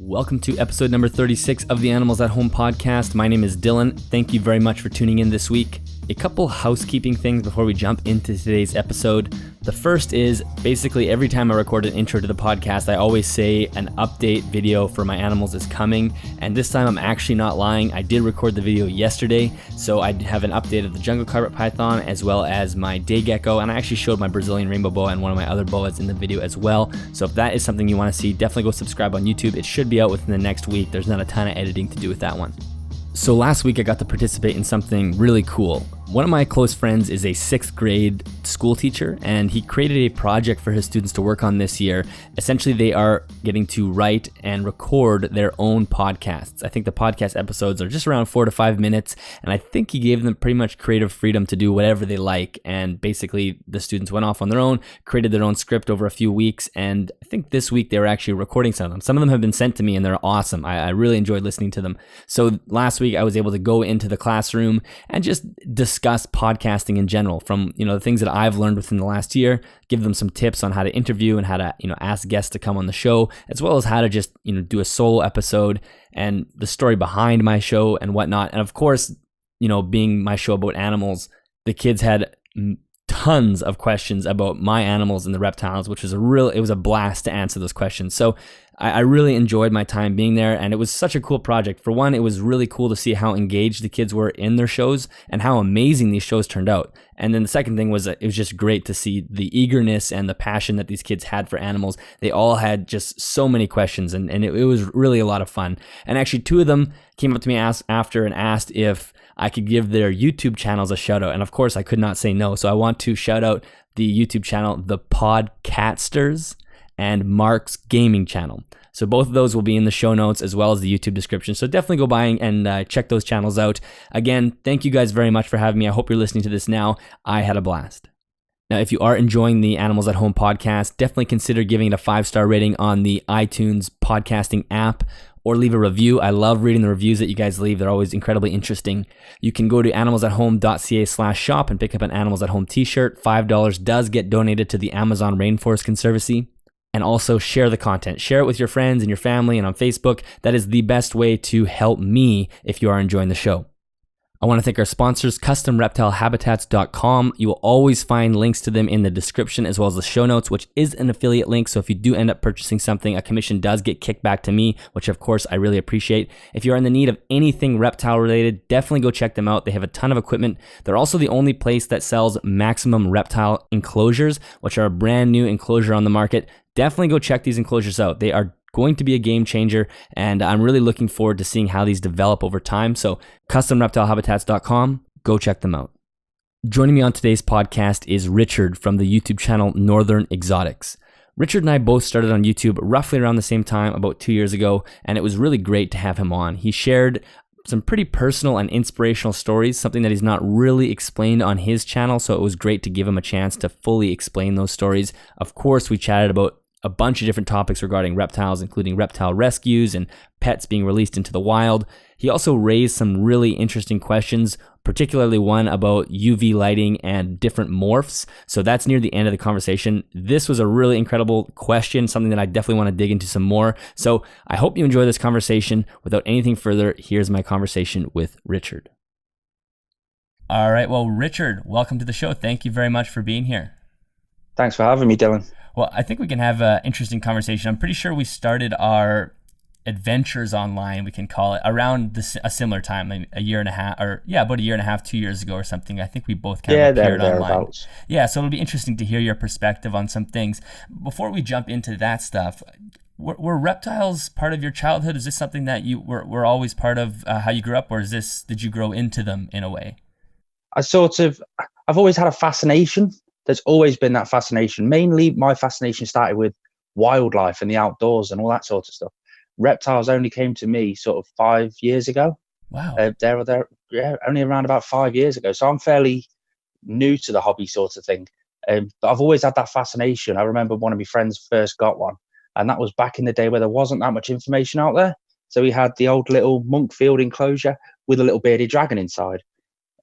Welcome to episode number 36 of the Animals at Home podcast. My name is Dillon. Thank you very much for tuning in this week. A couple housekeeping things before we jump into today's episode. The first is basically every time I record an intro to the podcast, I always say an update video for my animals is coming. And this time I'm actually not lying. I did record the video yesterday. So I have an update of the jungle carpet python as well as my day gecko. And I actually showed my Brazilian rainbow boa and one of my other boas in the video as well. So if that is something you want to see, definitely go subscribe on YouTube. It should be out within the next week. There's not a ton of editing to do with that one. So last week I got to participate in something really cool. One of my close friends is a 6th grade school teacher, and he created a project for his students to work on this year. Essentially, they are getting to write and record their own podcasts. I think the podcast episodes are just around 4 to 5 minutes, and I think he gave them pretty much creative freedom to do whatever they like. And basically, the students went off on their own, created their own script over a few weeks, and I think this week they were actually recording some of them. Some of them have been sent to me, and they're awesome. I really enjoyed listening to them. So last week, I was able to go into the classroom and just discuss podcasting in general, from the things that I've learned within the last year, give them some tips on how to interview and how to ask guests to come on the show, as well as how to just do a solo episode and the story behind my show and whatnot. And of course, being my show about animals, the kids had tons of questions about my animals and the reptiles, which was it was a blast to answer those questions. So I really enjoyed my time being there, and it was such a cool project. For one, it was really cool to see how engaged the kids were in their shows and how amazing these shows turned out. And then the second thing was it was just great to see the eagerness and the passion that these kids had for animals. They all had just so many questions, and it was really a lot of fun. And actually, 2 of them came up to me after and asked if I could give their YouTube channels a shout out. And of course, I could not say no. So I want to shout out the YouTube channel, The Podcatsters, and Mark's gaming channel. So both of those will be in the show notes as well as the YouTube description. So definitely go by and check those channels out. Again, thank you guys very much for having me. I hope you're listening to this now. I had a blast. Now, if you are enjoying the Animals at Home podcast, definitely consider giving it a 5-star rating on the iTunes podcasting app, or leave a review. I love reading the reviews that you guys leave. They're always incredibly interesting. You can go to animalsathome.ca/shop and pick up an Animals at Home t-shirt. $5 does get donated to the Amazon Rainforest Conservancy. And also share the content. Share it with your friends and your family and on Facebook. That is the best way to help me if you are enjoying the show. I want to thank our sponsors, CustomReptileHabitats.com. You will always find links to them in the description as well as the show notes, which is an affiliate link. So if you do end up purchasing something, a commission does get kicked back to me, which of course I really appreciate. If you're in the need of anything reptile related, definitely go check them out. They have a ton of equipment. They're also the only place that sells maximum reptile enclosures, which are a brand new enclosure on the market. Definitely go check these enclosures out. They are going to be a game changer, and I'm really looking forward to seeing how these develop over time. So CustomReptileHabitats.com, go check them out. Joining me on today's podcast is Richard from the YouTube channel Northern Exotics. Richard and I both started on YouTube roughly around the same time, about 2 years ago, and it was really great to have him on. He shared some pretty personal and inspirational stories, something that he's not really explained on his channel, so it was great to give him a chance to fully explain those stories. Of course, we chatted about a bunch of different topics regarding reptiles, including reptile rescues and pets being released into the wild. He also raised some really interesting questions, particularly one about UV lighting and different morphs. So that's near the end of the conversation. This was a really incredible question, something that I definitely want to dig into some more. So I hope you enjoy this conversation. Without anything further, here's my conversation with Richard. All right. Well, Richard, welcome to the show. Thank you very much for being here. Thanks for having me, Dylan. Well, I think we can have an interesting conversation. I'm pretty sure we started our adventures online, we can call it, around a similar time, like a year and a half, about a year and a half, 2 years ago or something. I think we both kind of appeared online. Yeah, so it'll be interesting to hear your perspective on some things. Before we jump into that stuff, were reptiles part of your childhood? Is this something that you were always part of how you grew up, or did you grow into them in a way? I've always had a fascination. There's always been that fascination. Mainly my fascination started with wildlife and the outdoors and all that sort of stuff. Reptiles only came to me sort of 5 years ago. Wow. Only around about 5 years ago. So I'm fairly new to the hobby sort of thing. But I've always had that fascination. I remember one of my friends first got one, and that was back in the day where there wasn't that much information out there. So he had the old little Monkfield enclosure with a little bearded dragon inside.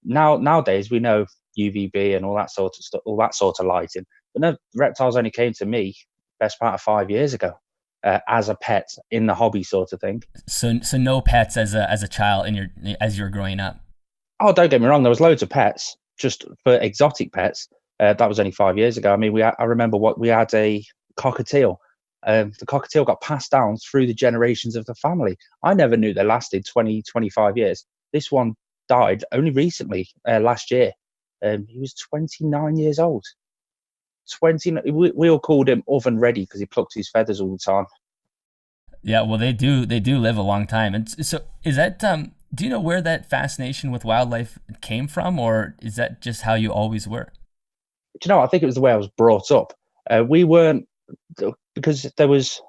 Nowadays we know UVB and all that sort of stuff, all that sort of lighting. But no, reptiles only came to me best part of 5 years ago. as a pet in the hobby sort of thing. So no pets as a child as you were growing up. Oh, don't get me wrong. There was loads of pets, just for exotic pets. That was only 5 years ago. I mean, I remember we had a cockatiel. The cockatiel got passed down through the generations of the family. I never knew they lasted 20, 25 years. This one died only recently, last year. He was 29 years old. 20. We all called him oven ready because he plucked his feathers all the time. Yeah, well, they do live a long time. And so is that do you know where that fascination with wildlife came from, or is that just how you always were? Do you know, I think it was the way I was brought up. We weren't, because there was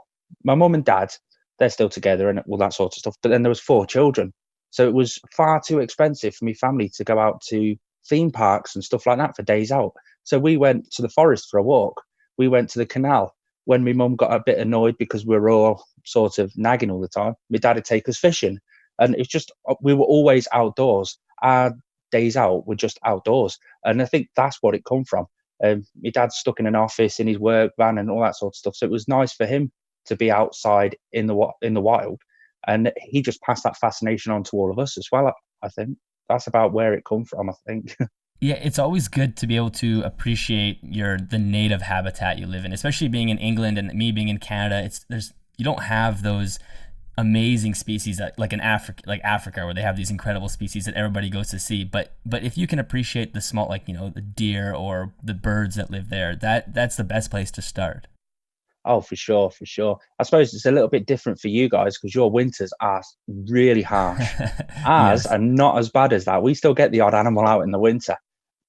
my mum and dad, they're still together and all that sort of stuff. But then there was 4 children. So it was far too expensive for my family to go out to theme parks and stuff like that for days out. So we went to the forest for a walk. We went to the canal. When my mum got a bit annoyed because we were all sort of nagging all the time, my dad would take us fishing. And it's just, we were always outdoors. Our days out were just outdoors. And I think that's what it come from. My dad's stuck in an office in his work van and all that sort of stuff. So it was nice for him to be outside in the wild, and he just passed that fascination on to all of us as well. I think that's about where it come from. I think. Yeah, it's always good to be able to appreciate the native habitat you live in, especially being in England and me being in Canada. You don't have those amazing species that like Africa where they have these incredible species that everybody goes to see. But if you can appreciate the small, like, the deer or the birds that live there, that's the best place to start. Oh, for sure, for sure. I suppose it's a little bit different for you guys because your winters are really harsh. Ours Yes. are not as bad as that. We still get the odd animal out in the winter.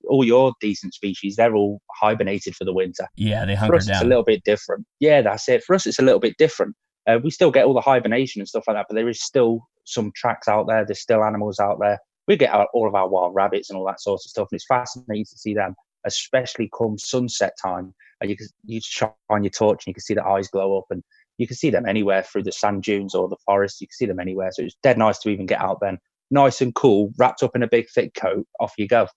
All your decent species, they're all hibernated for the winter. Yeah, they For hunker us, it's a down. little bit different. Yeah, that's it. For us, it's a little bit different. We still get all the hibernation and stuff like that, but there is still some tracks out there. There's still animals out there. We get all of our wild rabbits and all that sort of stuff, and it's fascinating to see them, especially come sunset time. You shine your torch and you can see the eyes glow up, and you can see them anywhere through the sand dunes or the forest. You can see them anywhere. So it's dead nice to even get out then, nice and cool, wrapped up in a big thick coat. Off you go.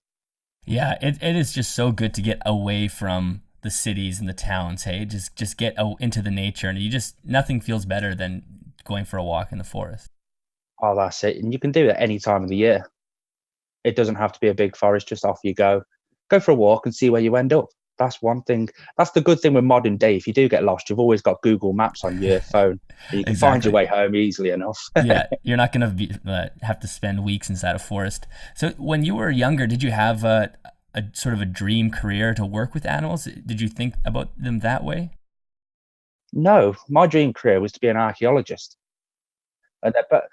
Yeah, it is just so good to get away from the cities and the towns. Hey, just get into the nature, and nothing feels better than going for a walk in the forest. Oh, that's it. And you can do it any time of the year. It doesn't have to be a big forest. Just off you go. Go for a walk and see where you end up. That's one thing. That's the good thing with modern day. If you do get lost, you've always got Google Maps on your phone. And you can find your Exactly. way home easily enough. Yeah, you're not gonna have to spend weeks inside a forest. So when you were younger, did you have a sort of a dream career to work with animals? Did you think about them that way? No, my dream career was to be an archaeologist. But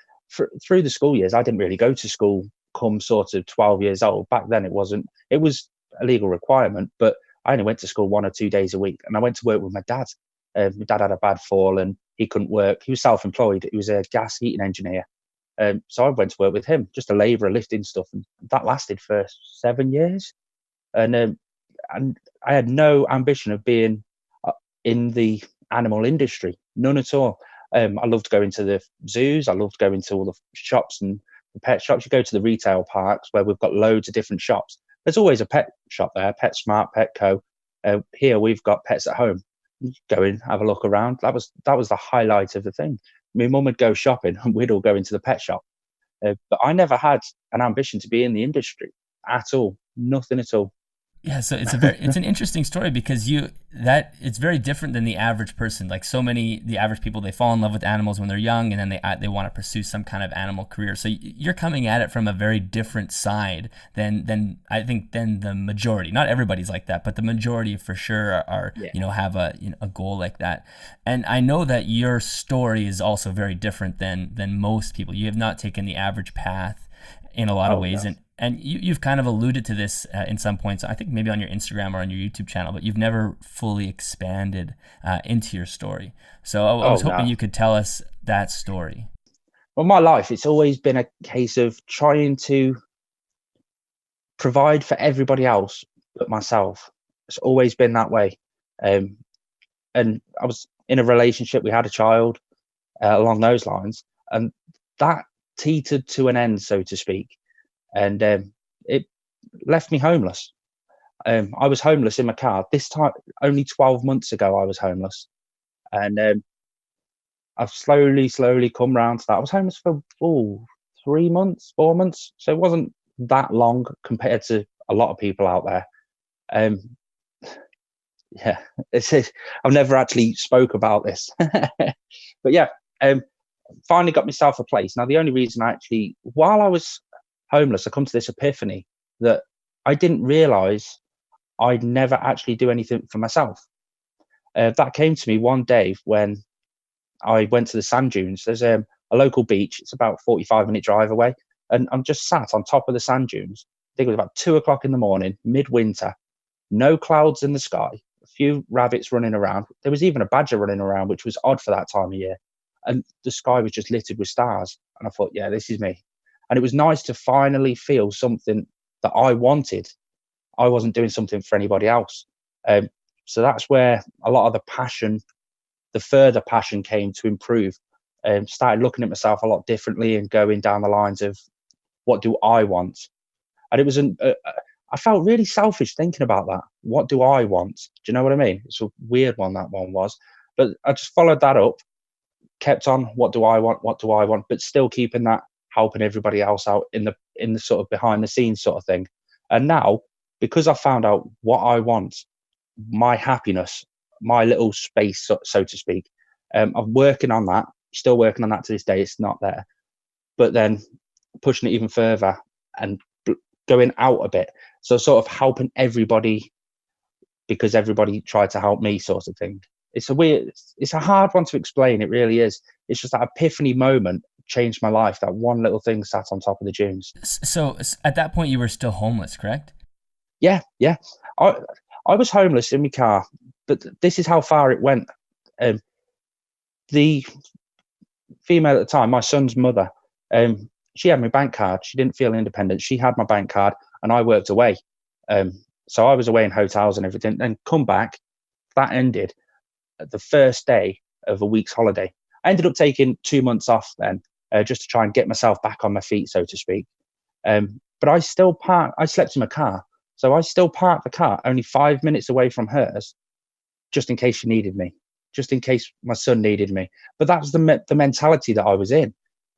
through the school years, I didn't really go to school come sort of 12 years old. Back then, it wasn't. It was a legal requirement, but I only went to school 1 or 2 days a week. And I went to work with my dad. My dad had a bad fall and he couldn't work. He was self-employed. He was a gas heating engineer. So I went to work with him, just a labourer lifting stuff. And that lasted for 7 years. And I had no ambition of being in the animal industry, none at all. I loved going to the zoos. I loved going to all the shops and the pet shops. You go to the retail parks where we've got loads of different shops. There's always a pet shop there, PetSmart, Petco. Here we've got Pets at Home. You go in, have a look around. That was the highlight of the thing. My mum would go shopping and we'd all go into the pet shop. But I never had an ambition to be in the industry at all. Nothing at all. Yeah, so it's an interesting story because it's very different than the average person. Like the average people, they fall in love with animals when they're young, and then they want to pursue some kind of animal career. So you're coming at it from a very different side than I think than the majority. Not everybody's like that, but the majority for sure are Yeah. have a goal like that. And I know that your story is also very different than most people. You have not taken the average path in a lot of Oh ways, no. and you've kind of alluded to this in some points, I think maybe on your Instagram or on your YouTube channel, but you've never fully expanded into your story. So I was Oh hoping no. you could tell us that story. Well, my life, it's always been a case of trying to provide for everybody else but myself. It's always been that way. Um, and I was in a relationship. We had a child along those lines, and that teetered to an end, so to speak. And it left me homeless. I was homeless in my car. This time, only 12 months ago, I was homeless. And I've slowly come round to that. I was homeless for 3 months, 4 months, so it wasn't that long compared to a lot of people out there. Um, yeah, I've never actually spoke about this, but yeah, finally got myself a place. Now, the only reason while I was homeless, I come to this epiphany that I didn't realise I'd never actually do anything for myself. That came to me one day when I went to the sand dunes. There's a local beach. It's about 45-minute drive away. And I'm just sat on top of the sand dunes. I think it was about 2 o'clock in the morning, midwinter, no clouds in the sky, a few rabbits running around. There was even a badger running around, which was odd for that time of year. And the sky was just littered with stars. And I thought, yeah, this is me. And it was nice to finally feel something that I wanted. I wasn't doing something for anybody else. So that's where a lot of the further passion came to improve. Started looking at myself a lot differently and going down the lines of, what do I want? And it was I felt really selfish thinking about that. What do I want? Do you know what I mean? It's a weird one, that one was. But I just followed that up, kept on, what do I want? What do I want? But still keeping that helping everybody else out in the sort of behind the scenes sort of thing. And now, because I found out what I want, my happiness, my little space, so to speak, I'm working on that, still working on that to this day. It's not there, but then pushing it even further and going out a bit. So sort of helping everybody because everybody tried to help me, sort of thing. It's a hard one to explain. It really is. It's just that epiphany moment changed my life. That one little thing sat on top of the dunes. So at that point, you were still homeless, correct? Yeah. I was homeless in my car, but this is how far it went. The female at the time, my son's mother, she had my bank card. She didn't feel independent. She had my bank card, and I worked away. So I was away in hotels and everything, and come back. That ended at the first day of a week's holiday. I ended up taking 2 months off then, just to try and get myself back on my feet, so to speak. But I slept in my car. So I still parked the car only 5 minutes away from hers, just in case she needed me, just in case my son needed me. But that was the mentality that I was in.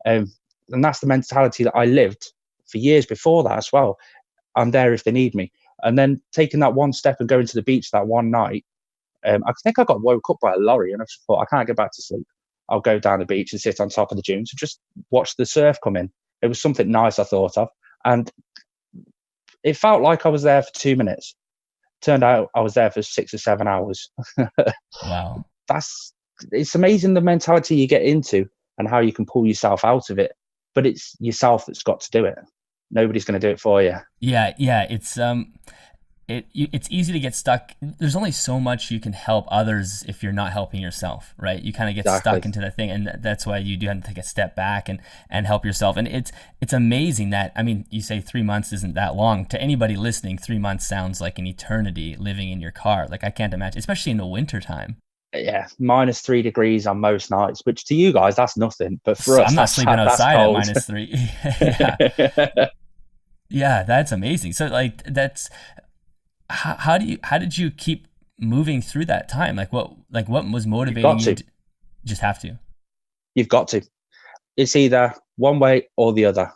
And that's the mentality that I lived for years before that as well. I'm there if they need me. And then taking that one step and going to the beach that one night, I think I got woke up by a lorry, and I just thought, I can't get back to sleep. I'll go down the beach and sit on top of the dunes and just watch the surf come in. It was something nice I thought of. And it felt like I was there for 2 minutes. Turned out I was there for 6 or 7 hours. Wow. It's amazing the mentality you get into and how you can pull yourself out of it. But it's yourself that's got to do it. Nobody's going to do it for you. Yeah. It's easy to get stuck. There's only so much you can help others if you're not helping yourself, right? You kind of get stuck into that thing, and that's why you do have to take a step back and help yourself. And it's amazing that, I mean, you say 3 months isn't that long. To anybody listening, 3 months sounds like an eternity living in your car. Like, I can't imagine, especially in the winter time. Yeah, -3 degrees on most nights, which to you guys, that's nothing. But for us, I'm not sleeping outside at -3. Yeah. Yeah, that's amazing. So like, how did you keep moving through that time? Like what was motivating you to just have to? You've got to. It's either one way or the other.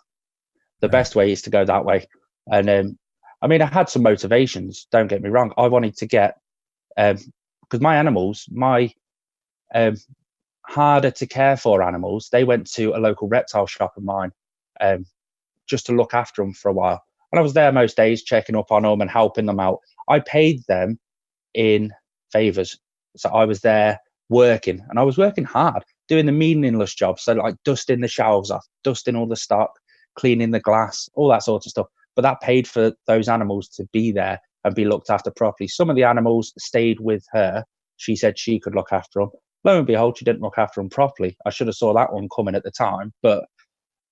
The best way is to go that way. And I mean, I had some motivations, don't get me wrong. I wanted to get, because my animals, my harder to care for animals, they went to a local reptile shop of mine just to look after them for a while. And I was there most days checking up on them and helping them out. I paid them in favors. So I was there working, and I was working hard, doing the meaningless jobs. So like dusting the shelves off, dusting all the stock, cleaning the glass, all that sort of stuff. But that paid for those animals to be there and be looked after properly. Some of the animals stayed with her. She said she could look after them. Lo and behold, she didn't look after them properly. I should have saw that one coming at the time, but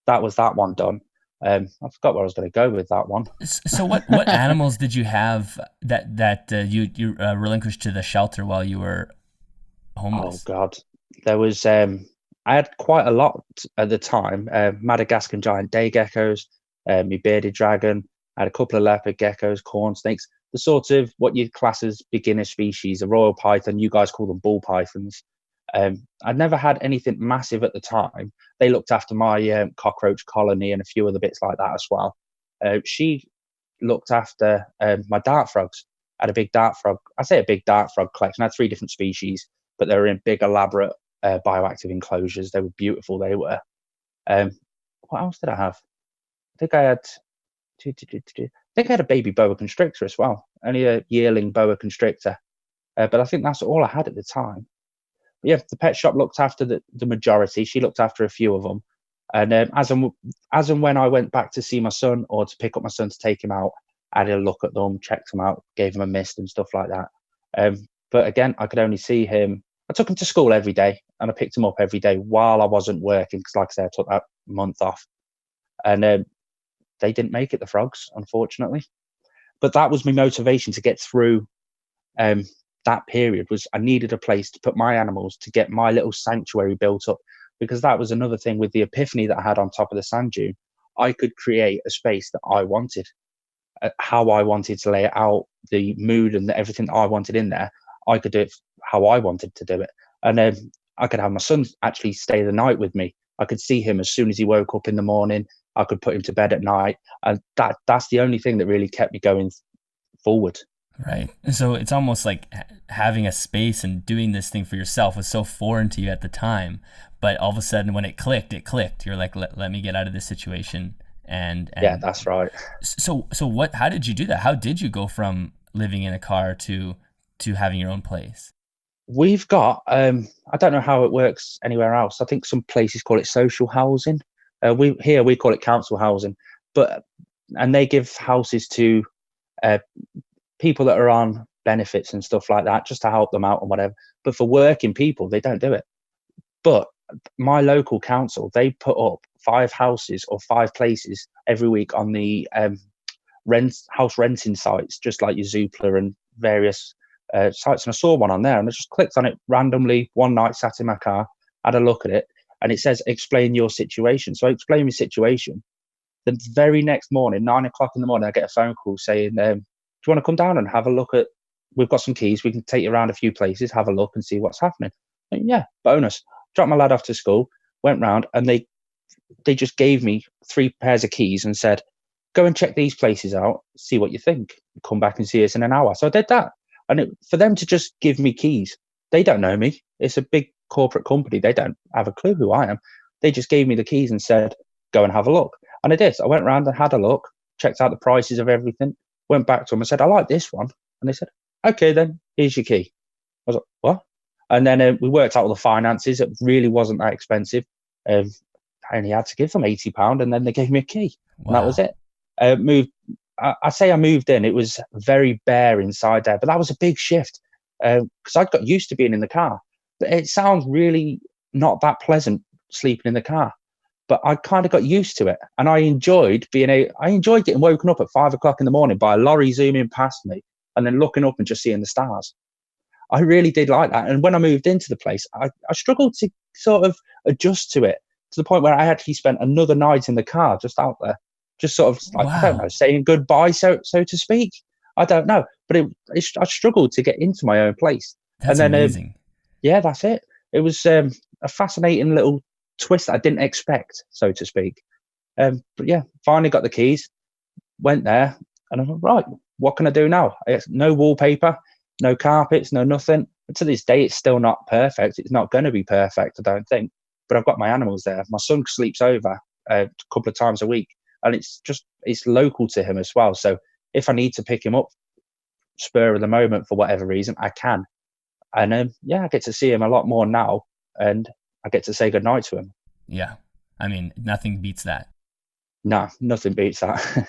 that was that one done. I forgot where I was going to go with that one. So what animals did you have that you relinquished to the shelter while you were homeless? Oh God, there was I had quite a lot at the time. Madagascan giant day geckos, my bearded dragon. I had a couple of leopard geckos, corn snakes, the sort of what you'd class as beginner species, a royal python. You guys call them ball pythons. I'd never had anything massive at the time. They looked after my cockroach colony and a few other bits like that as well. She looked after my dart frogs. I had a big dart frog. I say a big dart frog collection. I had 3 different species, but they were in big, elaborate bioactive enclosures. They were beautiful. They were. What else did I have? I think I had. I think I had a baby boa constrictor as well. Only a yearling boa constrictor, but I think that's all I had at the time. But yeah, the pet shop looked after the majority. She looked after a few of them, and as and when I went back to see my son or to pick up my son to take him out, I had a look at them, checked them out, gave him a mist and stuff like that. But again, I could only see him. I took him to school every day, and I picked him up every day while I wasn't working because, like I said, I took that month off, and they didn't make it, the frogs, unfortunately. But that was my motivation to get through that period. Was I needed a place to put my animals, to get my little sanctuary built up, because that was another thing with the epiphany that I had on top of the sand dune. I could create a space that I wanted, how I wanted to lay it out, the mood and everything that I wanted in there. I could do it how I wanted to do it, and I could have my son actually stay the night with me. I could see him as soon as he woke up in the morning. I could put him to bed at night, and that's the only thing that really kept me going forward. Right. So it's almost like having a space and doing this thing for yourself was so foreign to you at the time, but all of a sudden when it clicked. You're like, let me get out of this situation. And yeah, that's right. So how did you do that? How did you go from living in a car to having your own place? We've got, I don't know how it works anywhere else. I think some places call it social housing. We call it council housing, and they give houses to people that are on benefits and stuff like that, just to help them out and whatever. But for working people, they don't do it. But my local council, they put up 5 houses or 5 places every week on the house renting sites, just like your Zoopla and various sites. And I saw one on there, and I just clicked on it randomly one night, sat in my car, had a look at it, and it says explain your situation. So I explained my situation. The very next morning, 9 o'clock in the morning, I get a phone call saying, do you want to come down and have a look at, we've got some keys, we can take you around a few places, have a look and see what's happening. And yeah, bonus. Dropped my lad off to school, went round, and they just gave me 3 pairs of keys and said, go and check these places out, see what you think. Come back and see us in an hour. So I did that. And for them to just give me keys, they don't know me. It's a big corporate company. They don't have a clue who I am. They just gave me the keys and said, go and have a look. And I did. I went around and had a look, checked out the prices of everything, went back to them and said, I like this one. And they said, okay, then here's your key. I was like, what? And then we worked out all the finances. It really wasn't that expensive. I only had to give them £80, and then they gave me a key. Wow. And that was it. I say I moved in. It was very bare inside there, but that was a big shift because I'd got used to being in the car. It sounds really not that pleasant sleeping in the car, but I kind of got used to it, and I enjoyed getting woken up at 5 o'clock in the morning by a lorry zooming past me, and then looking up and just seeing the stars. I really did like that. And when I moved into the place, I struggled to sort of adjust to it, to the point where I actually spent another night in the car just out there, just sort of like, wow. I don't know, saying goodbye, so to speak. I don't know, but I struggled to get into my own place. That's amazing. Yeah, that's it. It was a fascinating little twist that I didn't expect, so to speak. But yeah, finally got the keys, went there, and I thought, right, what can I do now? No wallpaper, no carpets, no nothing. And to this day, it's still not perfect. It's not going to be perfect, I don't think. But I've got my animals there. My son sleeps over a couple of times a week, and it's local to him as well. So if I need to pick him up, spur of the moment for whatever reason, I can. And I get to see him a lot more now, and I get to say goodnight to him. Yeah, I mean, nothing beats that. No, nothing beats that.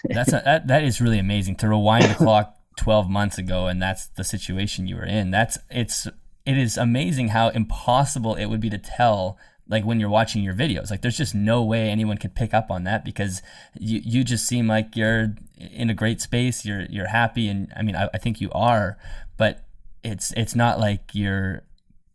That is really amazing. To rewind the clock 12 months ago, and that's the situation you were in. It is amazing how impossible it would be to tell, like when you're watching your videos. Like there's just no way anyone could pick up on that, because you just seem like you're in a great space, you're happy, and I mean I think you are, but it's not like you're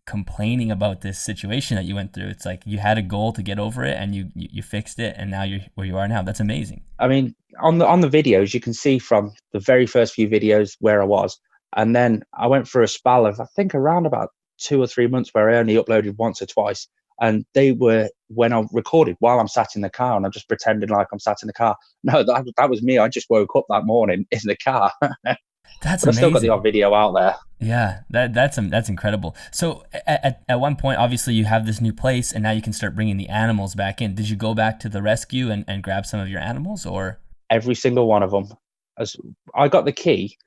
complaining about this situation that you went through. It's like you had a goal to get over it, and you fixed it, and now you're where you are now. That's amazing. I mean, on the videos, you can see from the very first few videos where I was, and then I went for a spell of, I think, around about 2 or 3 months where I only uploaded once or twice. And they were when I recorded while I'm sat in the car, and I'm just pretending like I'm sat in the car. No, that was me. I just woke up that morning in the car. That's But I still got the amazing. odd video out there. Yeah, that's incredible. So at one point, obviously, you have this new place, and now you can start bringing the animals back in. Did you go back to the rescue and grab some of your animals, or? Every single one of them. As I got the key,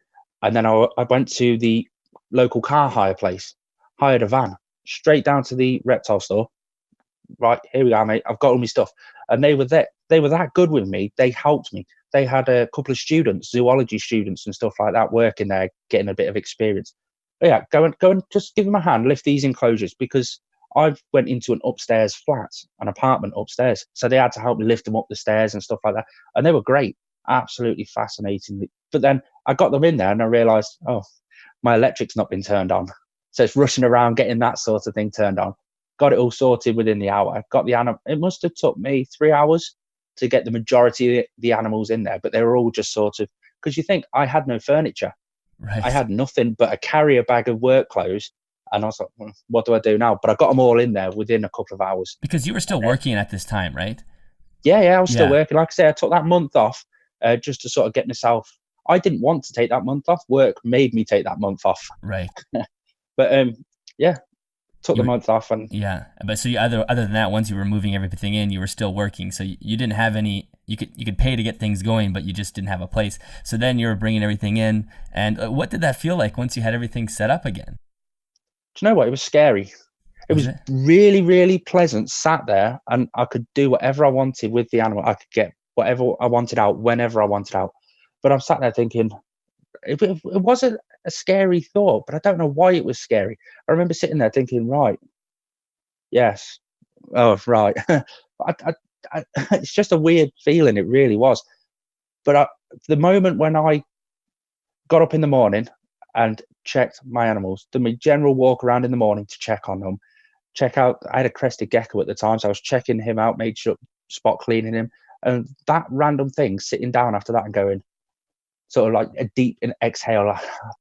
and then I went to the local car hire place, hired a van, straight down to the reptile store. Right, here we are, mate. I've got all my stuff. And they were there. They were that good with me. They helped me. They had a couple of students, zoology students and stuff like that, working there, getting a bit of experience. But yeah, go and just give them a hand, lift these enclosures, because I've went into an upstairs flat, an apartment upstairs. So they had to help me lift them up the stairs and stuff like that. And they were great, absolutely fascinating. But then I got them in there and I realized, oh, my electric's not been turned on. So it's rushing around getting that sort of thing turned on. Got it all sorted within the hour. Got the animal. It must have took me 3 hours to get the majority of the animals in there, but they were all just sort of, because you think I had no furniture. Right. I had nothing but a carrier bag of work clothes. And I was like, what do I do now? But I got them all in there within a couple of hours. Because you were still working at this time, right? Yeah, I was still working. Like I say, I took that month off just to sort of get myself. I didn't want to take that month off. Work made me take that month off. Right. But yeah, took the month off. And yeah, but so other than that, once you were moving everything in, you were still working. So you didn't have any. You could pay to get things going, but you just didn't have a place. So then you were bringing everything in. And what did that feel like once you had everything set up again? Do you know what? It was scary. It was really, really pleasant. Sat there, and I could do whatever I wanted with the animal. I could get whatever I wanted out whenever I wanted out. But I'm sat there thinking, it was a scary thought, but I don't know why it was scary. I remember sitting there thinking, right, yes, oh, right. It's just a weird feeling. It really was. But the moment when I got up in the morning and checked my animals, did my general walk around in the morning to check on them, check out. I had a crested gecko at the time, so I was checking him out, made sure spot cleaning him, and that random thing, sitting down after that and going, sort of like a deep exhale,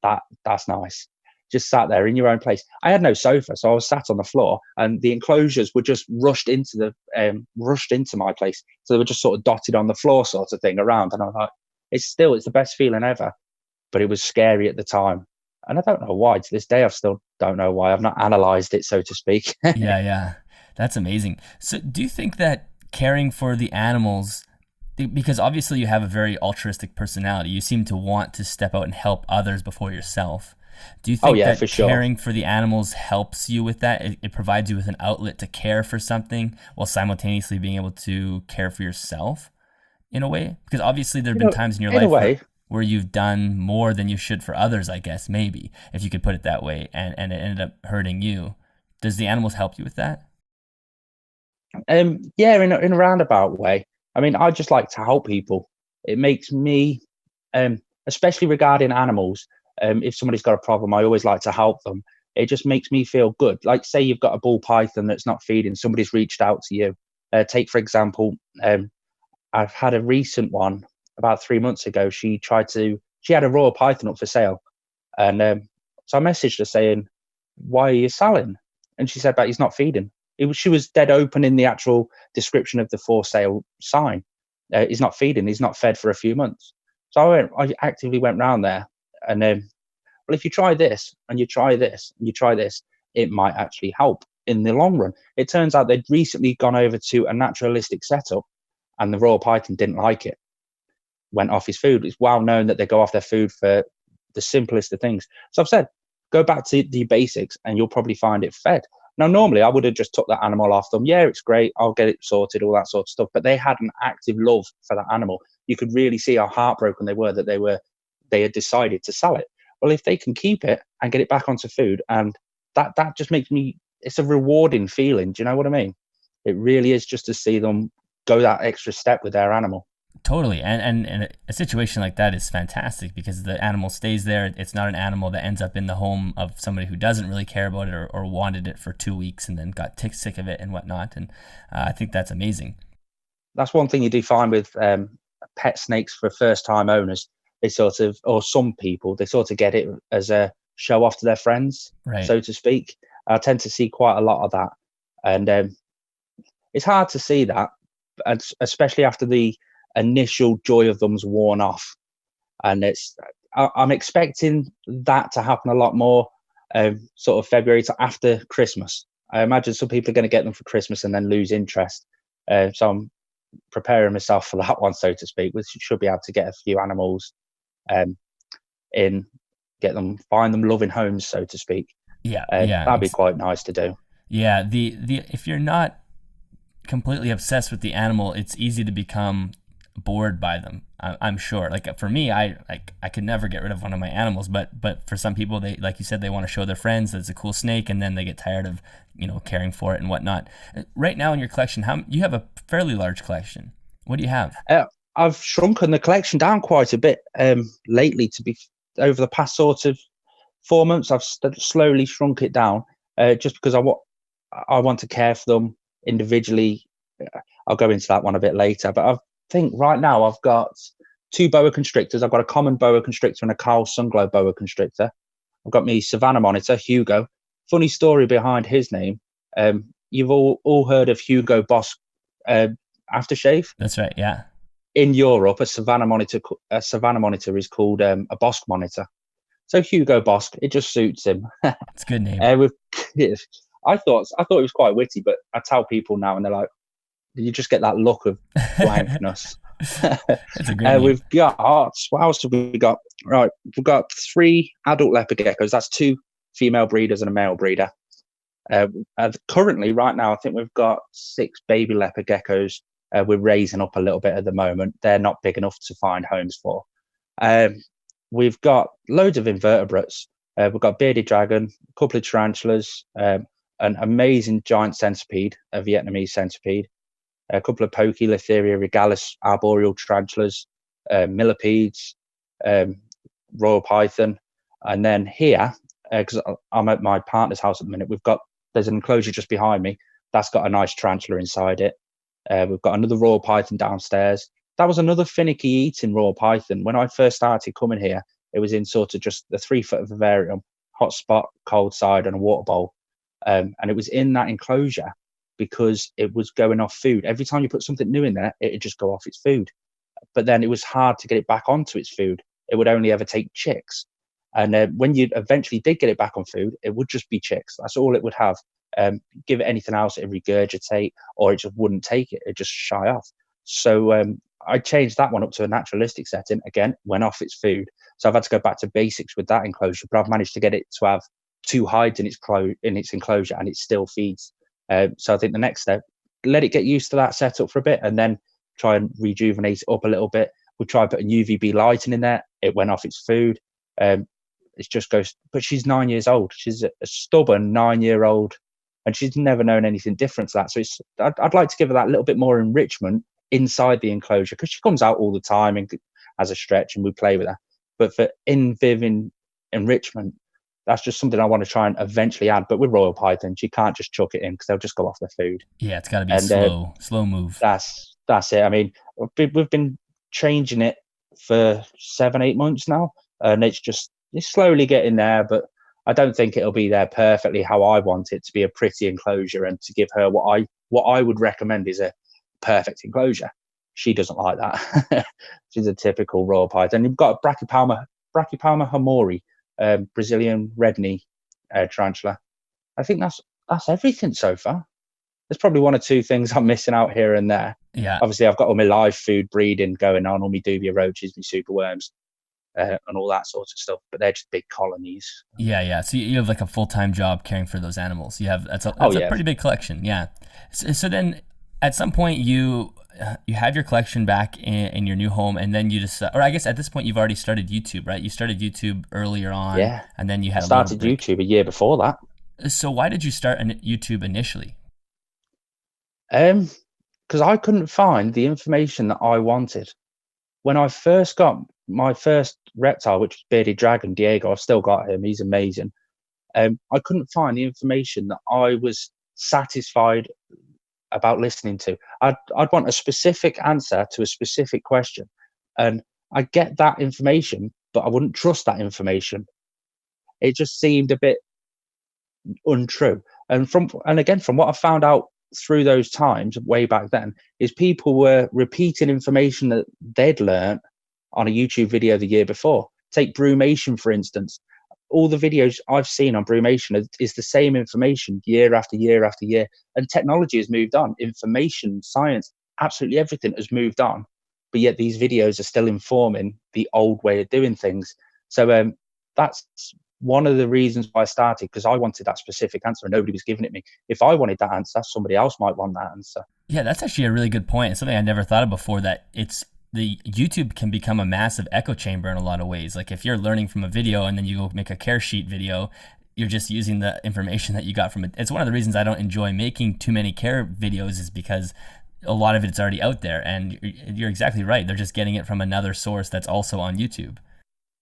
like, that's nice. Just sat there in your own place. I had no sofa, so I was sat on the floor, and the enclosures were just rushed into my place. So they were just sort of dotted on the floor, sort of thing around. And I was like, it's the best feeling ever. But it was scary at the time. And I don't know why. To this day, I still don't know why. I've not analyzed it, so to speak. Yeah. That's amazing. So do you think that caring for the animals, because obviously you have a very altruistic personality, you seem to want to step out and help others before yourself. Do you think that for sure, caring for the animals helps you with that? It provides you with an outlet to care for something while simultaneously being able to care for yourself in a way? Because obviously there have been times in your life where you've done more than you should for others, I guess, maybe, if you could put it that way, and it ended up hurting you. Does the animals help you with that? Yeah, in a roundabout way. I mean, I just like to help people. It makes me, especially regarding animals, if somebody's got a problem, I always like to help them. It just makes me feel good. Like, say you've got a bull python that's not feeding, somebody's reached out to you. Take, for example, I've had a recent one about 3 months ago. She had a royal python up for sale. And so I messaged her saying, why are you selling? And she said that he's not feeding. She was dead open in the actual description of the for sale sign. He's not feeding. He's not fed for a few months. So I actively went round there and well, if you try this and you try this and you try this, it might actually help in the long run. It turns out they'd recently gone over to a naturalistic setup, and the royal python didn't like it. Went off his food. It's well known that they go off their food for the simplest of things. So I've said, go back to the basics and you'll probably find it fed. Now, normally I would have just took that animal off them. Yeah, it's great. I'll get it sorted, all that sort of stuff. But they had an active love for that animal. You could really see how heartbroken they were that they had decided to sell it. Well, if they can keep it and get it back onto food, and that just makes me, it's a rewarding feeling. Do you know what I mean? It really is, just to see them go that extra step with their animal. Totally. And a situation like that is fantastic because the animal stays there. It's not an animal that ends up in the home of somebody who doesn't really care about it or wanted it for 2 weeks and then got sick of it and whatnot. And I think that's amazing. That's one thing you do find with pet snakes for first-time owners. They sort of, or some people, they sort of get it as a show off to their friends, right, so to speak. I tend to see quite a lot of that, and it's hard to see that, and especially after the initial joy of them's worn off. And I'm expecting that to happen a lot more, sort of February to after Christmas. I imagine some people are going to get them for Christmas and then lose interest. So I'm preparing myself for that one, so to speak. We should be able to get a few animals in, find them loving homes, so to speak. Yeah, That'd be quite nice to do. Yeah, the if you're not completely obsessed with the animal, it's easy to become bored by them. I'm sure. Like for me, I could never get rid of one of my animals, but for some people, they, like you said, they want to show their friends that it's a cool snake, and then they get tired of caring for it and whatnot. Right now in your collection, you have a fairly large collection. What do you have? I've shrunken the collection down quite a bit lately. Over the past sort of 4 months, I've slowly shrunk it down, just because I want to care for them individually. I'll go into that one a bit later, but I think right now I've got 2 boa constrictors. I've got a common boa constrictor and a Carl Sunglow boa constrictor. I've got me Savannah monitor, Hugo. Funny story behind his name. You've all heard of Hugo Boss aftershave? That's right, yeah. In Europe, a Savannah monitor is called a Bosk monitor. So Hugo Bosk, it just suits him. It's a good name. I thought it was quite witty, but I tell people now, and they're like, you just get that look of blankness. It's a great name. We've got, what else have we got? Right, we've got 3 adult leopard geckos. That's 2 female breeders and a male breeder. Currently, right now, I think we've got 6 baby leopard geckos. We're raising up a little bit at the moment. They're not big enough to find homes for. We've got loads of invertebrates. We've got bearded dragon, a couple of tarantulas, an amazing giant centipede, a Vietnamese centipede, a couple of Poecilotheria regalis arboreal tarantulas, millipedes, royal python. And then here, because I'm at my partner's house at the minute, there's an enclosure just behind me that's got a nice tarantula inside it. We've got another royal python downstairs. That was another finicky eating royal python. When I first started coming here, it was in sort of just the 3-foot vivarium, hot spot, cold side, and a water bowl. And it was in that enclosure because it was going off food. Every time you put something new in there, it'd just go off its food. But then it was hard to get it back onto its food. It would only ever take chicks. And when you eventually did get it back on food, it would just be chicks. That's all it would have. Give it anything else, it'd regurgitate, or it just wouldn't take it. It'd just shy off. So I changed that one up to a naturalistic setting. Again, went off its food. So I've had to go back to basics with that enclosure, but I've managed to get it to have 2 hides in its enclosure, and it still feeds. So I think the next step, let it get used to that setup for a bit, and then try and rejuvenate it up a little bit. We tried putting UVB lighting in there. It went off its food. It just goes, but she's 9 years old. She's a stubborn 9-year-old, and she's never known anything different to that. So I'd like to give her that little bit more enrichment inside the enclosure, because she comes out all the time and has a stretch, and we play with her. But for in-viv enrichment, that's just something I want to try and eventually add. But with royal pythons, you can't just chuck it in because they'll just go off their food. Yeah, it's got to be a slow move. That's it. I mean, we've been changing it for 7-8 months now, and it's slowly getting there. But I don't think it'll be there perfectly how I want it to be, a pretty enclosure, and to give her what I would recommend is a perfect enclosure. She doesn't like that. She's a typical royal python. You've got Brachypalma hamori, Brazilian red knee tarantula. I think that's everything so far. There's probably 1 or 2 things I'm missing out here and there. Yeah. Obviously, I've got all my live food breeding going on, all my dubia roaches, my superworms, and all that sort of stuff. But they're just big colonies. Yeah. So you have like a full-time job caring for those animals. You have that's a pretty big collection. Yeah. So then, at some point, you have your collection back in your new home, and then you just, or I guess at this point you've already started YouTube, right? You started YouTube earlier on, yeah, and then you had started YouTube a year before that. So why did you start YouTube initially? Because I couldn't find the information that I wanted. When I first got my first reptile, which was bearded dragon, Diego, I've still got him. He's amazing. I couldn't find the information that I was satisfied about listening to. I'd want a specific answer to a specific question, and I get that information, but I wouldn't trust that information. It just seemed a bit untrue. And again, from what I found out through those times way back then, is people were repeating information that they'd learned on a YouTube video the year before. Take brumation, for instance. All the videos I've seen on brumation is the same information year after year after year. And technology has moved on. Information, science, absolutely everything has moved on. But yet these videos are still informing the old way of doing things. So that's one of the reasons why I started, because I wanted that specific answer and nobody was giving it me. If I wanted that answer, somebody else might want that answer. Yeah, that's actually a really good point. It's something I never thought of before, that it's the YouTube can become a massive echo chamber in a lot of ways. Like if you're learning from a video and then you go make a care sheet video, you're just using the information that you got from it. It's one of the reasons I don't enjoy making too many care videos, is because a lot of it's already out there, and you're exactly right. They're just getting it from another source that's also on YouTube.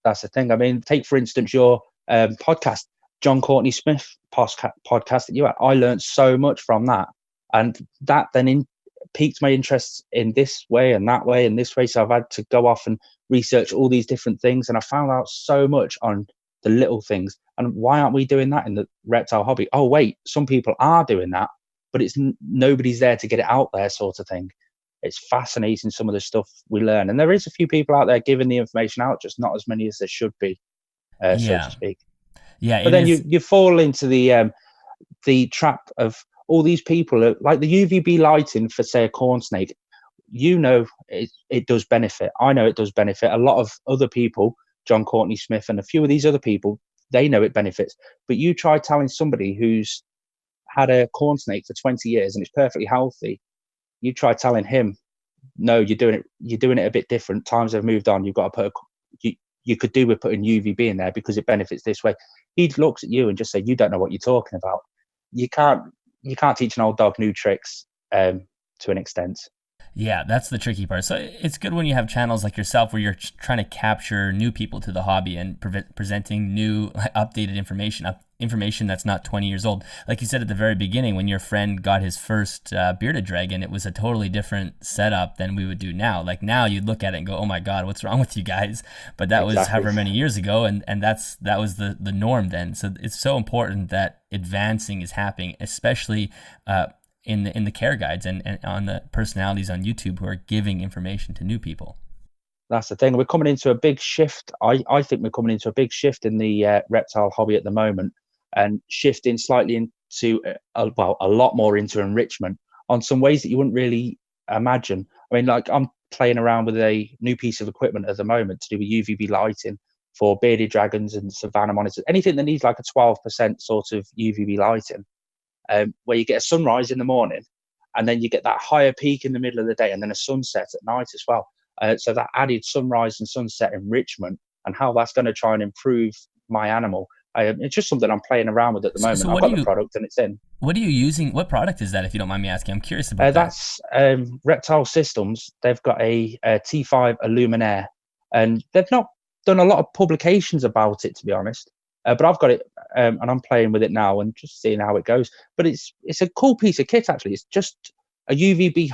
That's the thing. I mean, take for instance your podcast, John Courtney Smith podcast that you had. I learned so much from that, and that then piqued my interest in this way and that way and this way. So I've had to go off and research all these different things, and I found out so much on the little things. And why aren't we doing that in the reptile hobby? Oh wait, some people are doing that, but it's nobody's there to get it out there, sort of thing. It's fascinating, some of the stuff we learn, and there is a few people out there giving the information out, just not as many as there should be, so to speak. Yeah, but then you fall into the trap of all these people, like the UVB lighting for, say, a corn snake. It does benefit. I know it does benefit. A lot of other people, John Courtney Smith and a few of these other people, they know it benefits. But you try telling somebody who's had a corn snake for 20 years and it's perfectly healthy, you try telling him, no, you're doing it a bit different. Times have moved on. You've got to you could do with putting UVB in there because it benefits this way. He looks at you and just say, you don't know what you're talking about. You can't teach an old dog new tricks, to an extent. Yeah, that's the tricky part. So it's good when you have channels like yourself where you're trying to capture new people to the hobby and presenting new, updated information that's not 20 years old. Like you said at the very beginning, when your friend got his first bearded dragon, it was a totally different setup than we would do now. Like now you'd look at it and go, oh my God, what's wrong with you guys? But that was however many years ago, and that was the norm then. So it's so important that advancing is happening, especially in the care guides and on the personalities on YouTube who are giving information to new people. That's the thing. We're coming into a big shift. I think we're coming into a big shift in the reptile hobby at the moment, and shifting slightly into a lot more into enrichment on some ways that you wouldn't really imagine. I mean, like I'm playing around with a new piece of equipment at the moment to do with UVB lighting for bearded dragons and savanna monitors, anything that needs like a 12% sort of UVB lighting. Where you get a sunrise in the morning, and then you get that higher peak in the middle of the day, and then a sunset at night as well. So that added sunrise and sunset enrichment, and how that's going to try and improve my animal. It's just something I'm playing around with at the moment. I've got the product and it's in. What are you using? What product is that, if you don't mind me asking? I'm curious about that. That's Reptile Systems. They've got a T5 Illuminaire, and they've not done a lot of publications about it, to be honest. But I've got it, and I'm playing with it now and just seeing how it goes. But it's a cool piece of kit, actually. It's just a UVB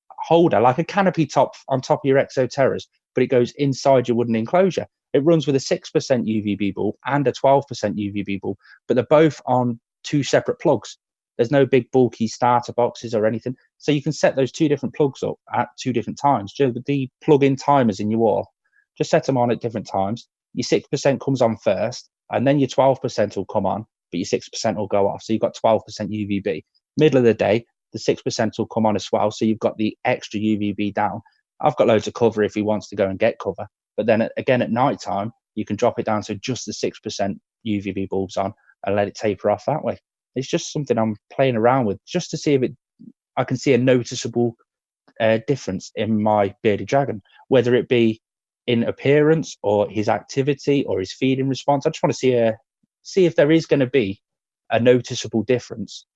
holder, like a canopy top on top of your Exoterras, but it goes inside your wooden enclosure. It runs with a 6% UVB bulb and a 12% UVB bulb, but they're both on two separate plugs. There's no big bulky starter boxes or anything. So you can set those two different plugs up at two different times. Just with the plug-in timers in your wall, just set them on at different times. Your 6% comes on first, and then your 12% will come on, but your 6% will go off. So you've got 12% UVB. Middle of the day, the 6% will come on as well. So you've got the extra UVB down. I've got loads of cover if he wants to go and get cover. But then again, at night time, you can drop it down to just the 6% UVB bulbs on and let it taper off that way. It's just something I'm playing around with just to see if I can see a noticeable difference in my bearded dragon, whether it be in appearance or his activity or his feeding response. I just want to see if there is going to be a noticeable difference,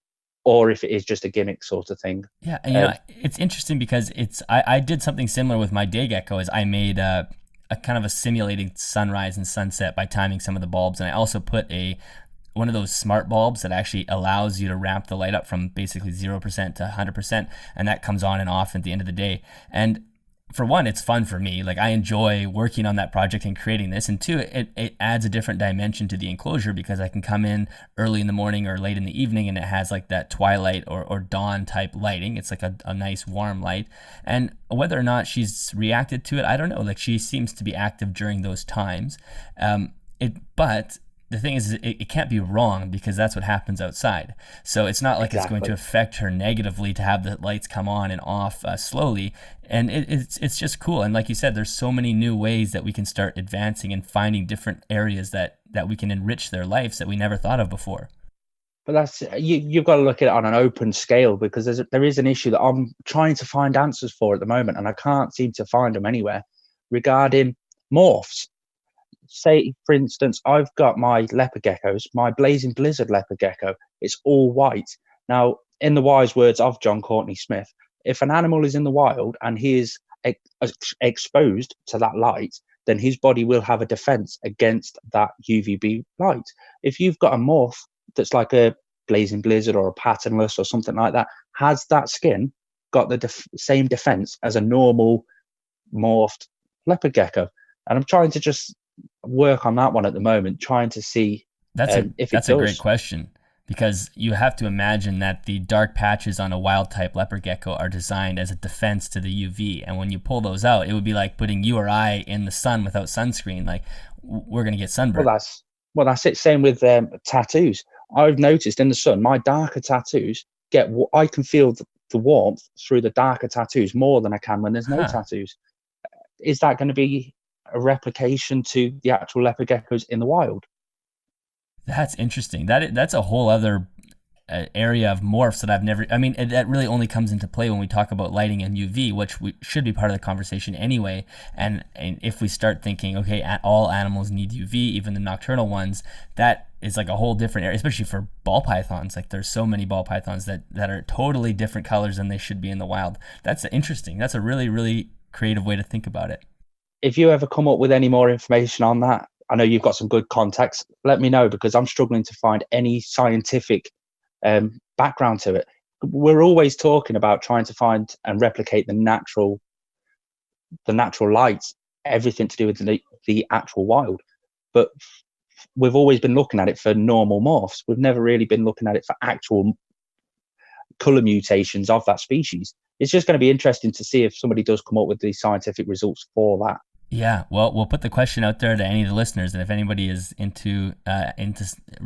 or if it is just a gimmick sort of thing. Yeah, and it's interesting because I did something similar with my day gecko. Is I made a kind of a simulated sunrise and sunset by timing some of the bulbs, and I also put one of those smart bulbs that actually allows you to ramp the light up from basically 0% to 100%, and that comes on and off at the end of the day. And for one, it's fun for me. Like I enjoy working on that project and creating this. And two, it adds a different dimension to the enclosure because I can come in early in the morning or late in the evening and it has like that twilight or dawn type lighting. It's like a nice warm light. And whether or not she's reacted to it, I don't know. Like she seems to be active during those times. But the thing is, it can't be wrong because that's what happens outside. So it's not like It's going to affect her negatively to have the lights come on and off slowly. And it's just cool. And like you said, there's so many new ways that we can start advancing and finding different areas that we can enrich their lives that we never thought of before. But that's you've got to look at it on an open scale because there is an issue that I'm trying to find answers for at the moment, and I can't seem to find them anywhere regarding morphs. Say, for instance, I've got my leopard geckos, my blazing blizzard leopard gecko. It's all white. Now, in the wise words of John Courtney Smith, if an animal is in the wild and he is exposed to that light, then his body will have a defense against that UVB light. If you've got a morph that's like a blazing blizzard or a patternless or something like that, has that skin got the same defense as a normal morphed leopard gecko? And I'm trying to just work on that one at the moment, trying to see if it does. That's a great question, because you have to imagine that the dark patches on a wild type leopard gecko are designed as a defense to the UV, and when you pull those out, it would be like putting you or I in the sun without sunscreen. Like we're going to get sunburned. Well, that's it. Same with tattoos. I've noticed in the sun, my darker tattoos I can feel the warmth through the darker tattoos more than I can when there's no tattoos. Is that going to be a replication to the actual leopard geckos in the wild? That's interesting. That's a whole other area of morphs that I've never. I mean, that really only comes into play when we talk about lighting and UV, which should be part of the conversation anyway. And if we start thinking, okay, all animals need UV, even the nocturnal ones, that is like a whole different area, especially for ball pythons. Like there's so many ball pythons that are totally different colors than they should be in the wild. That's interesting. That's a really, really creative way to think about it. If you ever come up with any more information on that, I know you've got some good contacts, let me know, because I'm struggling to find any scientific background to it. We're always talking about trying to find and replicate the natural light, everything to do with the actual wild. But we've always been looking at it for normal morphs. We've never really been looking at it for actual color mutations of that species. It's just going to be interesting to see if somebody does come up with the scientific results for that. Yeah, well, we'll put the question out there to any of the listeners, and if anybody is into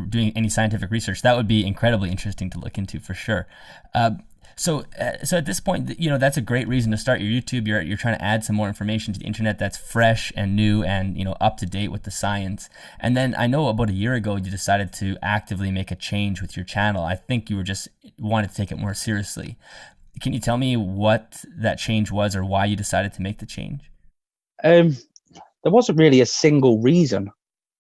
doing any scientific research, that would be incredibly interesting to look into for sure. So at this point, that's a great reason to start your YouTube. You're trying to add some more information to the internet that's fresh and new and up to date with the science. And then I know about a year ago you decided to actively make a change with your channel. I think you were just wanted to take it more seriously. Can you tell me what that change was or why you decided to make the change? There wasn't really a single reason.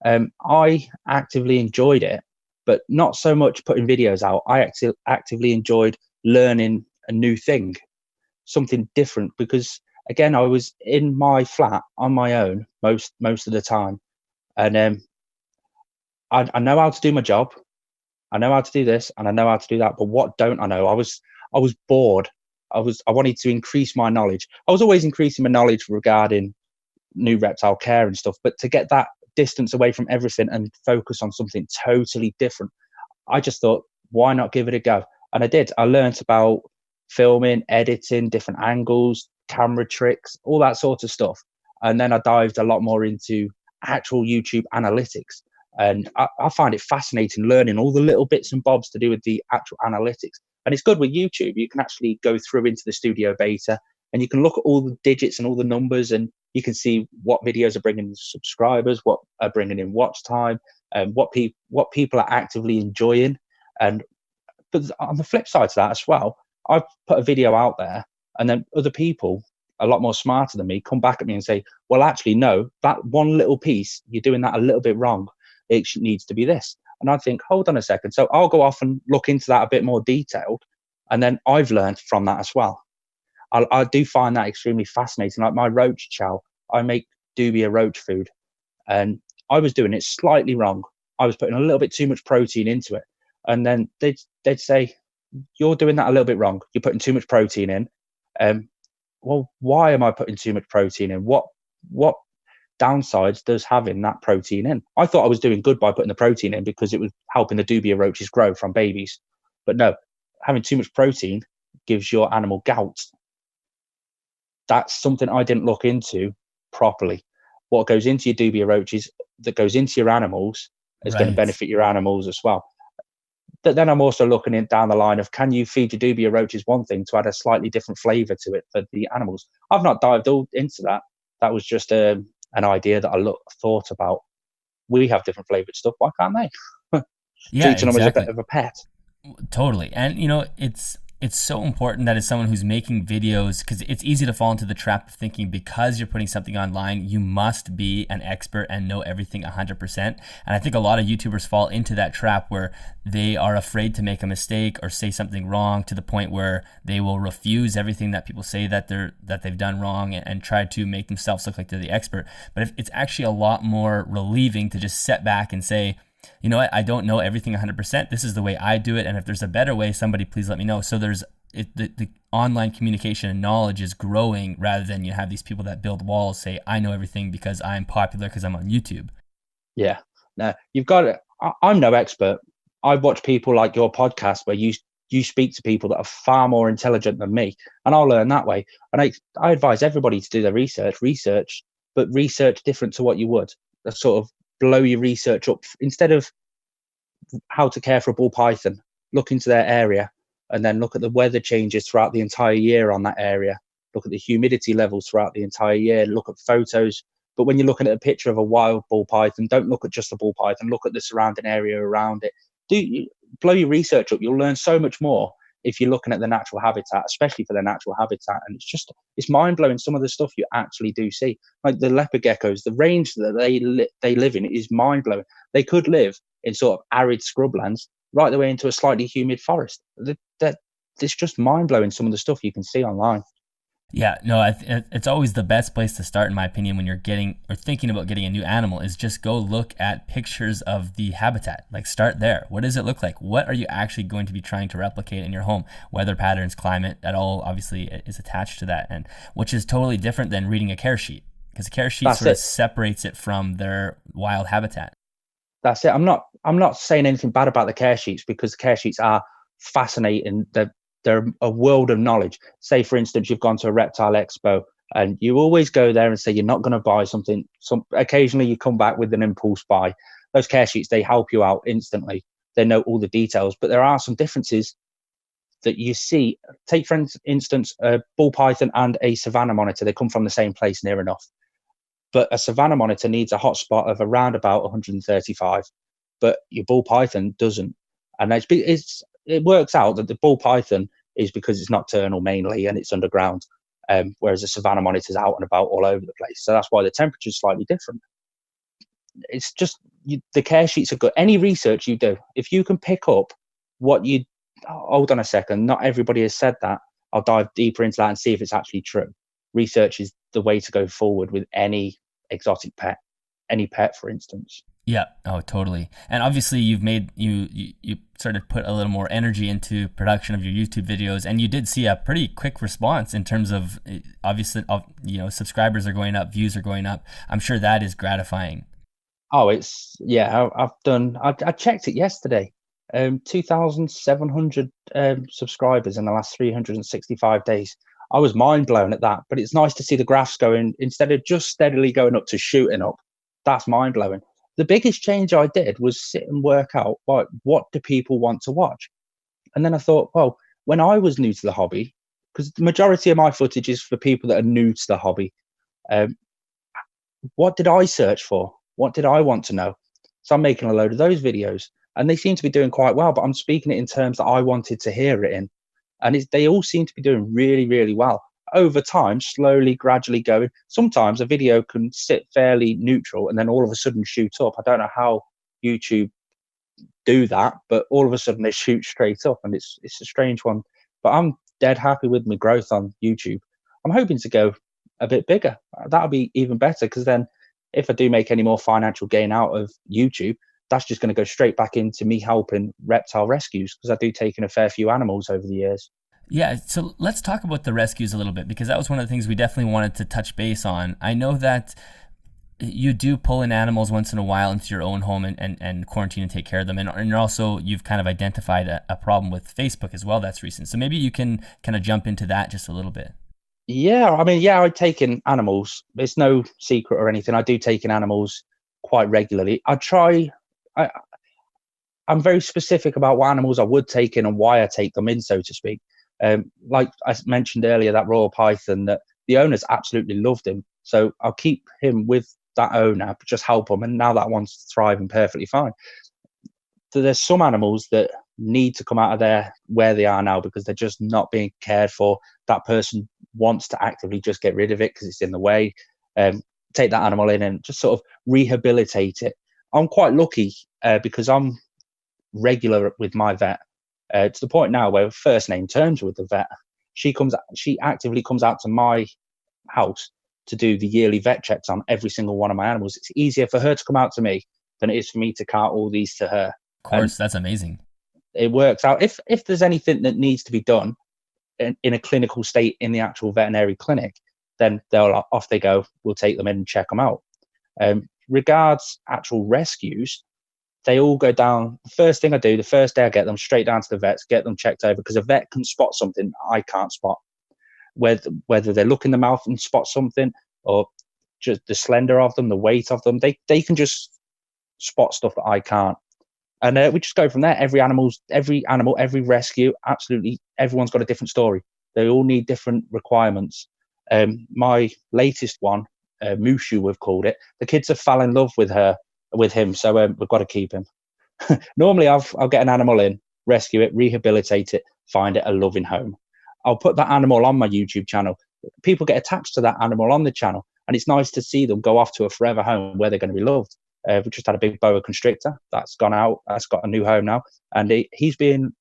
I actively enjoyed it, but not so much putting videos out. I actively enjoyed learning a new thing, something different, because again, I was in my flat on my own most of the time, and I know how to do my job. I know how to do this and I know how to do that, but what don't I know? I was bored. I wanted to increase my knowledge. I was always increasing my knowledge regarding new reptile care and stuff, but to get that distance away from everything and focus on something totally different, I just thought, why not give it a go? And I did. I learned about filming, editing, different angles, camera tricks, all that sort of stuff. And then I dived a lot more into actual YouTube analytics. And I find it fascinating learning all the little bits and bobs to do with the actual analytics. And it's good with YouTube. You can actually go through into the studio beta and you can look at all the digits and all the numbers, and you can see what videos are bringing in subscribers, what are bringing in watch time, and what people are actively enjoying. And but on the flip side to that as well, I've put a video out there, and then other people, a lot more smarter than me, come back at me and say, well, actually, no, that one little piece, you're doing that a little bit wrong. It needs to be this. And I think, hold on a second. So I'll go off and look into that a bit more detailed. And then I've learned from that as well. I do find that extremely fascinating. Like my roach chow, I make dubia roach food, and I was doing it slightly wrong. I was putting a little bit too much protein into it. And then they'd say, you're doing that a little bit wrong. You're putting too much protein in. well, why am I putting too much protein in? What downsides does having that protein in? I thought I was doing good by putting the protein in because it was helping the dubia roaches grow from babies. But no, having too much protein gives your animal gout. That's something I didn't look into properly. What goes into your dubia roaches that goes into your animals is going to Right. benefit your animals as well. But then I'm also looking in down the line of, can you feed your dubia roaches one thing to add a slightly different flavor to it for the animals? I've not dived all into that. That was just an idea that I thought about. We have different flavored stuff. Why can't they? Yeah, Treating them as a bit exactly. of a pet. Totally. And it's so important that as someone who's making videos, because it's easy to fall into the trap of thinking because you're putting something online, you must be an expert and know everything 100%. And I think a lot of YouTubers fall into that trap where they are afraid to make a mistake or say something wrong to the point where they will refuse everything that people say that they've done wrong and try to make themselves look like they're the expert. But if it's actually a lot more relieving to just sit back and say, you know what, I don't know everything 100%. This is the way I do it. And if there's a better way, somebody please let me know. So the online communication and knowledge is growing rather than you have these people that build walls, say, I know everything because I'm popular because I'm on YouTube. Yeah. No, you've got it. I'm no expert. I watch people like your podcast where you speak to people that are far more intelligent than me, and I'll learn that way. And I advise everybody to do their research, but research different to what you would. Sort of blow your research up. Instead of how to care for a ball python, look into their area and then look at the weather changes throughout the entire year on that area. Look at the humidity levels throughout the entire year. Look at photos. But when you're looking at a picture of a wild ball python, don't look at just the ball python. Look at the surrounding area around it. Blow your research up. You'll learn so much more if you're looking at the natural habitat, especially for the natural habitat. And it's mind blowing some of the stuff you actually do see. Like the leopard geckos, the range that they live in is mind blowing. They could live in sort of arid scrublands right the way into a slightly humid forest. It's just mind blowing some of the stuff you can see online. Yeah, no, it's always the best place to start, in my opinion, when you're getting or thinking about getting a new animal is just go look at pictures of the habitat. Like start there. What does it look like? What are you actually going to be trying to replicate in your home? Weather patterns, climate, that all obviously is attached to that, and which is totally different than reading a care sheet because a care sheet That's sort of it. separates it from their wild habitat. That's it. I'm not saying anything bad about the care sheets because the care sheets are fascinating. They're a world of knowledge. Say, for instance, you've gone to a reptile expo and you always go there and say you're not going to buy something. Occasionally you come back with an impulse buy. Those care sheets, they help you out instantly. They know all the details, but there are some differences that you see. Take, for instance, a ball python and a savanna monitor. They come from the same place near enough. But a savanna monitor needs a hotspot of around about 135, but your ball python doesn't. And it works out that the ball python is because it's nocturnal mainly and it's underground, whereas the savanna monitor is out and about all over the place. So that's why the temperature is slightly different. It's just the care sheets are good. Any research you do, if you can pick up what you hold on a second, not everybody has said that. I'll dive deeper into that and see if it's actually true. Research is the way to go forward with any exotic pet, any pet, for instance. Yeah. Oh, totally. And obviously, you sort of put a little more energy into production of your YouTube videos, and you did see a pretty quick response in terms of obviously, subscribers are going up, views are going up. I'm sure that is gratifying. Oh, it's yeah. I checked it yesterday. 2,700 subscribers in the last 365 days. I was mind blown at that. But it's nice to see the graphs going instead of just steadily going up to shooting up. That's mind blowing. The biggest change I did was sit and work out what do people want to watch. And then I thought, well, when I was new to the hobby, because the majority of my footage is for people that are new to the hobby, um, what did I search for? What did I want to know? So I'm making a load of those videos and they seem to be doing quite well, but I'm speaking it in terms that I wanted to hear it in. And they all seem to be doing really, really well. Over time, slowly, gradually going. Sometimes a video can sit fairly neutral and then all of a sudden shoot up. I don't know how YouTube do that, but all of a sudden they shoot straight up and it's a strange one. But I'm dead happy with my growth on YouTube. I'm hoping to go a bit bigger. That'll be even better because then if I do make any more financial gain out of YouTube, that's just going to go straight back into me helping reptile rescues because I do take in a fair few animals over the years. Yeah, so let's talk about the rescues a little bit, because that was one of the things we definitely wanted to touch base on. I know that you do pull in animals once in a while into your own home and quarantine and take care of them. And also you've kind of identified a problem with Facebook as well that's recent. So maybe you can kind of jump into that just a little bit. Yeah, I mean, yeah, I take in animals. It's no secret or anything. I do take in animals quite regularly. I, I'm very specific about what animals I would take in and why I take them in, so to speak. Like I mentioned earlier, that royal python, that the owners absolutely loved him. So I'll keep him with that owner, but just help him. And now that one's thriving perfectly fine. So there's some animals that need to come out of there where they are now because they're just not being cared for. That person wants to actively just get rid of it because it's in the way. Take that animal in and just sort of rehabilitate it. I'm quite lucky because I'm regular with my vet to the point now where first name terms with the vet. She actively comes out to my house to do the yearly vet checks on every single one of my animals. It's easier for her to come out to me than it is for me to cart all these to her. Of And course, that's amazing. it works out. If there's anything that needs to be done in a clinical state in the actual veterinary clinic, then they'll off they go. We'll take them in and check them out. Regards actual rescues, they all go down. The first thing I do, the first day I get them straight down to the vets, get them checked over, because a vet can spot something I can't spot. Whether they look in the mouth and spot something, or just the slender of them, the weight of them, they can just spot stuff that I can't. And we just go from there. Every animal, every rescue, absolutely everyone's got a different story. They all need different requirements. My latest one, Mushu, we've called it. The kids have fell in love with him, so we've got to keep him. Normally, I'll get an animal in, rescue it, rehabilitate it, find it a loving home. I'll put that animal on my YouTube channel. People get attached to that animal on the channel, and it's nice to see them go off to a forever home where they're going to be loved. We just had a big boa constrictor that's gone out. That's got a new home now, and she's being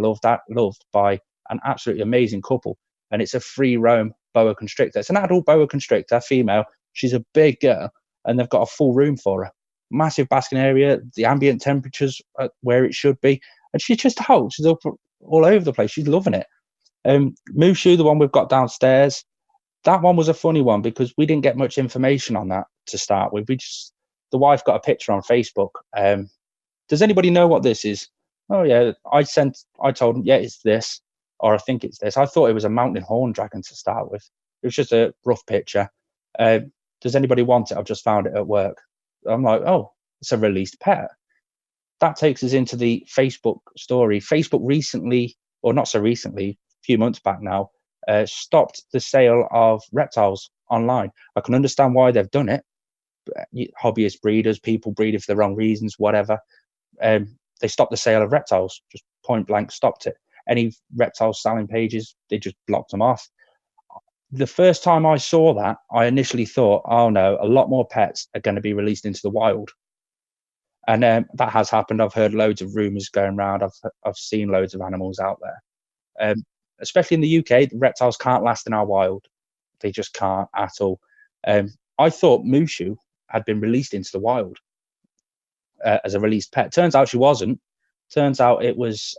loved by an absolutely amazing couple. And it's a free roam boa constrictor. It's an adult boa constrictor, female. She's a big girl, and they've got a full room for her. Massive basking area, the ambient temperatures are where it should be, and she's just out. She's up all over the place. She's loving it. Mushu, the one we've got downstairs, that one was a funny one because we didn't get much information on that to start with. The wife got a picture on Facebook. Does anybody know what this is? Oh yeah, I told him, yeah, it's this, or I think it's this. I thought it was a mountain horn dragon to start with. It was just a rough picture. Does anybody want it? I've just found it at work. I'm like, oh, it's a released pet. That takes us into the Facebook story. Facebook recently, or not so recently, a few months back now, stopped the sale of reptiles online. I can understand why they've done it. Hobbyist breeders, people breed for the wrong reasons, whatever. They stopped the sale of reptiles, just point blank stopped it. Any reptile selling pages, they just blocked them off. The first time I saw that, I initially thought, oh no, a lot more pets are going to be released into the wild. And that has happened. I've heard loads of rumors going around. I've seen loads of animals out there. Especially in the UK, the reptiles can't last in our wild. They just can't at all. I thought Mushu had been released into the wild as a released pet. Turns out she wasn't. Turns out it was,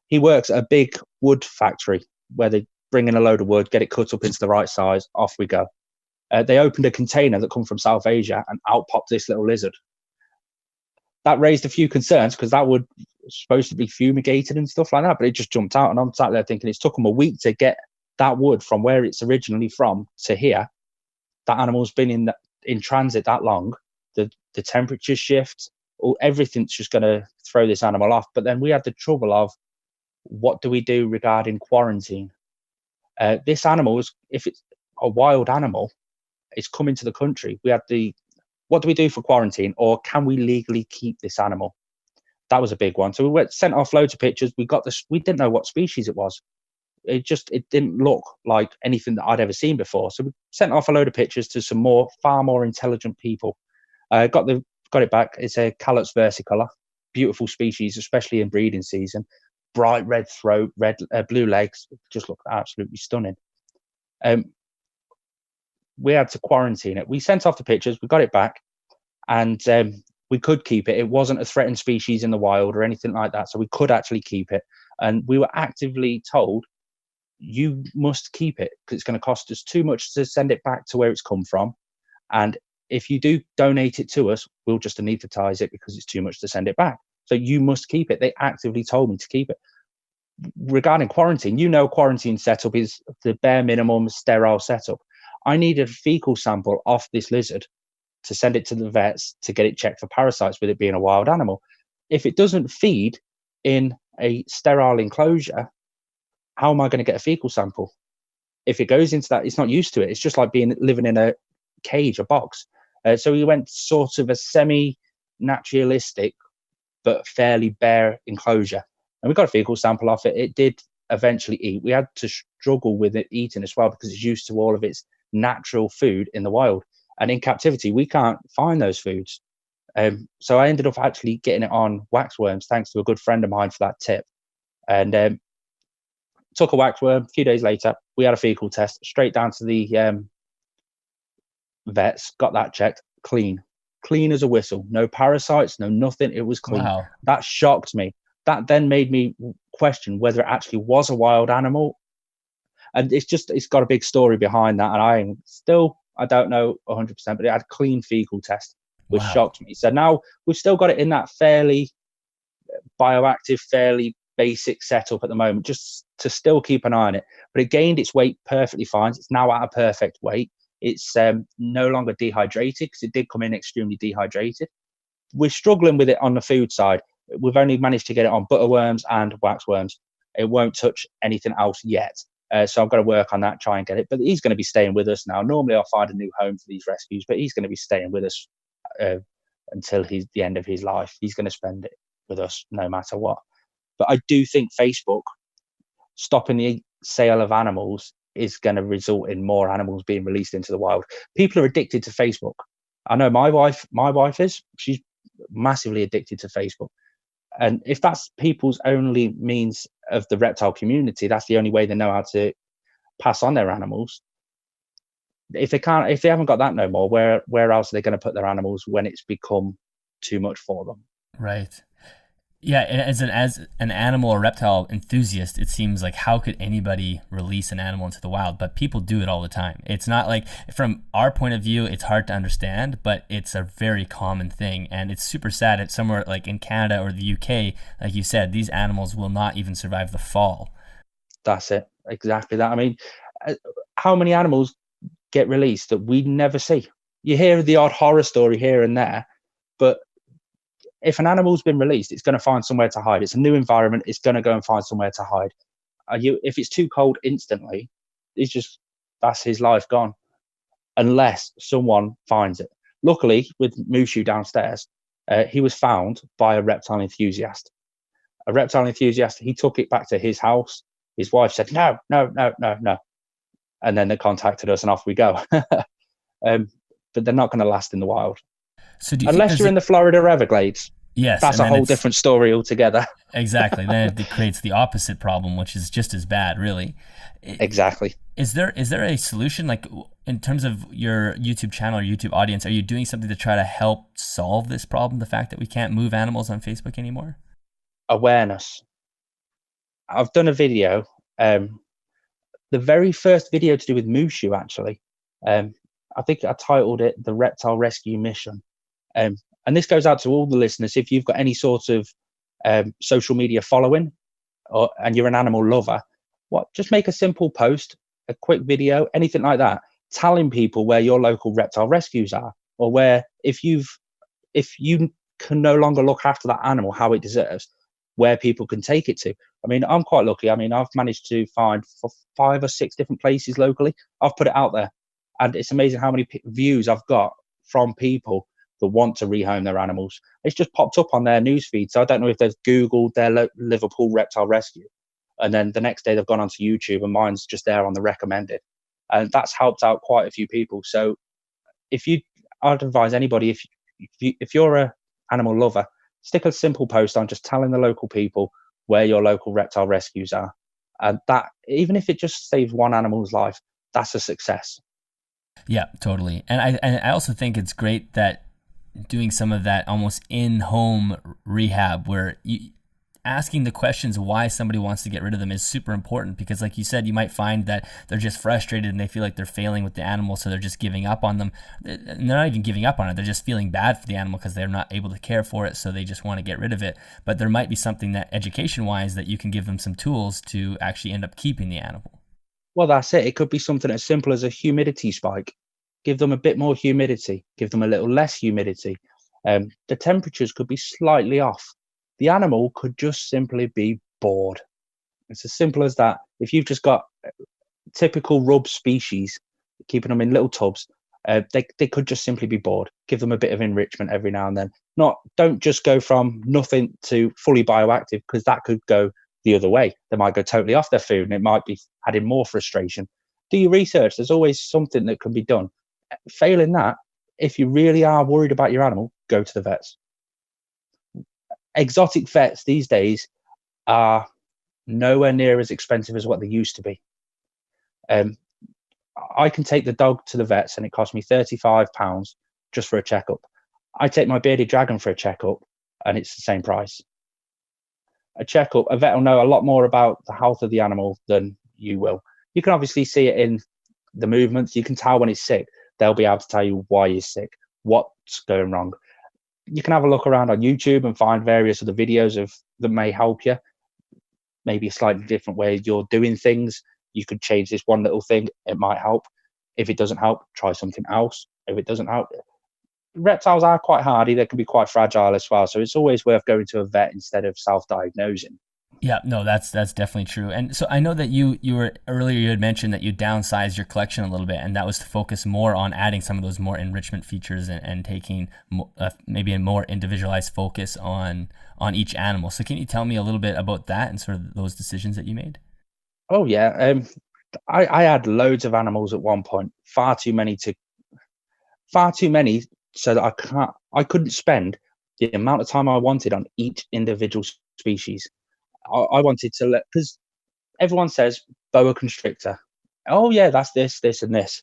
he works at a big wood factory where they bring in a load of wood, get it cut up into the right size, off we go. They opened a container that come from South Asia, and out popped this little lizard. That raised a few concerns because that wood was supposed to be fumigated and stuff like that, but it just jumped out, and I'm sat there thinking it's took them a week to get that wood from where it's originally from to here. That animal's been in transit that long. The temperature shift, or everything's just going to throw this animal off. But then we had the trouble of, what do we do regarding quarantine? This animal if it's a wild animal, it's coming to the country. We had what do we do for quarantine, or can we legally keep this animal? That was a big one. So we sent off loads of pictures. We didn't know what species it was. It didn't look like anything that I'd ever seen before. So we sent off a load of pictures to some far more intelligent people. Got it back. It's a Calots versicolor, beautiful species, especially in breeding season. Bright red throat, blue legs, just look absolutely stunning. We had to quarantine it. We sent off the pictures. We got it back, and we could keep it. It wasn't a threatened species in the wild or anything like that, so we could actually keep it. And we were actively told, you must keep it because it's going to cost us too much to send it back to where it's come from. And if you do donate it to us, we'll just anesthetize it because it's too much to send it back. So you must keep it. They actively told me to keep it. Regarding quarantine, quarantine setup is the bare minimum sterile setup. I need a fecal sample off this lizard to send it to the vets to get it checked for parasites, with it being a wild animal. If it doesn't feed in a sterile enclosure, how am I going to get a fecal sample? If it goes into that, it's not used to it. It's just like living in a cage, a box. So we went sort of a semi-naturalistic but fairly bare enclosure. And we got a fecal sample off it. It did eventually eat. We had to struggle with it eating as well because it's used to all of its natural food in the wild. And in captivity, we can't find those foods. So I ended up actually getting it on waxworms, thanks to a good friend of mine for that tip. And took a waxworm. A few days later, we had a fecal test, straight down to the vets, got that checked, clean as a whistle, no parasites, no nothing. It was clean. Wow. That shocked me. That then made me question whether it actually was a wild animal. And it's got a big story behind that. And I don't know 100%, but it had a clean fecal test, which shocked me. So now we've still got it in that fairly bioactive, fairly basic setup at the moment, just to still keep an eye on it. But it gained its weight perfectly fine. It's now at a perfect weight. It's no longer dehydrated because it did come in extremely dehydrated. We're struggling with it on the food side. We've only managed to get it on butterworms and waxworms. It won't touch anything else yet. So I've got to work on that, try and get it. But he's going to be staying with us now. Normally I'll find a new home for these rescues, but he's going to be staying with us until the end of his life. He's going to spend it with us no matter what. But I do think Facebook stopping the sale of animals is going to result in more animals being released into the wild. People are addicted to Facebook. I know my wife is. She's massively addicted to Facebook. And if that's people's only means of the reptile community, that's the only way they know how to pass on their animals. If they haven't got that no more, where else are they going to put their animals when it's become too much for them? Right. Yeah, and as an animal or reptile enthusiast, it seems like how could anybody release an animal into the wild? But people do it all the time. It's not like, from our point of view, it's hard to understand, but it's a very common thing. And it's super sad. It's somewhere like in Canada or the UK, like you said, these animals will not even survive the fall. That's it. Exactly that. I mean, how many animals get released that we never see? You hear the odd horror story here and there, but if an animal's been released, it's going to find somewhere to hide. It's a new environment. It's going to go and find somewhere to hide. If it's too cold instantly, that's his life gone, unless someone finds it. Luckily, with Mushu downstairs, he was found by a reptile enthusiast. A reptile enthusiast, he took it back to his house. His wife said, no. And then they contacted us and off we go. But they're not going to last in the wild. So unless you're in the Florida Everglades. Yes. That's a whole different story altogether. Exactly. Then it creates the opposite problem, which is just as bad, really. Exactly. Is there a solution, like in terms of your YouTube channel or YouTube audience? Are you doing something to try to help solve this problem, the fact that we can't move animals on Facebook anymore? Awareness. I've done a video, the very first video to do with Mushu, actually. I think I titled it The Reptile Rescue Mission. And this goes out to all the listeners. If you've got any sort of social media following and you're an animal lover, just make a simple post, a quick video, anything like that, telling people where your local reptile rescues are, or where if you can no longer look after that animal how it deserves, where people can take it to. I mean, I'm quite lucky. I mean, I've managed to find 5 or 6 different places locally. I've put it out there, and it's amazing how many views I've got from people that want to rehome their animals. It's just popped up on their newsfeed. So I don't know if they've Googled their Liverpool Reptile Rescue, and then the next day they've gone onto YouTube and mine's just there on the recommended. And that's helped out quite a few people. So I'd advise anybody, if you're a animal lover, stick a simple post on just telling the local people where your local reptile rescues are. And that, even if it just saves one animal's life, that's a success. Yeah, totally. And I also think it's great that doing some of that almost in-home rehab where asking the questions why somebody wants to get rid of them is super important, because like you said, you might find that they're just frustrated and they feel like they're failing with the animal, so they're just giving up on them. And they're not even giving up on it, they're just feeling bad for the animal because they're not able to care for it, so they just want to get rid of it. But there might be something that education wise that you can give them some tools to actually end up keeping the animal. Well, that's it. It could be something as simple as a humidity spike. Give them a bit more humidity, give them a little less humidity. The temperatures could be slightly off. The animal could just simply be bored. It's as simple as that. If you've just got typical rub species, keeping them in little tubs, they could just simply be bored. Give them a bit of enrichment every now and then. Don't just go from nothing to fully bioactive, because that could go the other way. They might go totally off their food and it might be adding more frustration. Do your research. There's always something that can be done. Failing that, if you really are worried about your animal, go to the vets. Exotic vets these days are nowhere near as expensive as what they used to be. I can take the dog to the vets and it costs me £35 just for a checkup. I take my bearded dragon for a checkup and it's the same price. A checkup, a vet will know a lot more about the health of the animal than you will. You can obviously see it in the movements. You can tell when it's sick. They'll be able to tell you why he's sick, what's going wrong. You can have a look around on YouTube and find various other videos that may help you. Maybe a slightly different way you're doing things. You could change this one little thing. It might help. If it doesn't help, try something else. If it doesn't help, reptiles are quite hardy. They can be quite fragile as well. So it's always worth going to a vet instead of self-diagnosing. Yeah, no, that's definitely true. And so I know that you were earlier, you had mentioned that you downsized your collection a little bit, and that was to focus more on adding some of those more enrichment features and taking maybe a more individualized focus on each animal. So can you tell me a little bit about that and sort of those decisions that you made? Oh yeah, I had loads of animals at one point. Far too many, so that I couldn't spend the amount of time I wanted on each individual species. I wanted to because everyone says boa constrictor. Oh yeah, that's this, this, and this.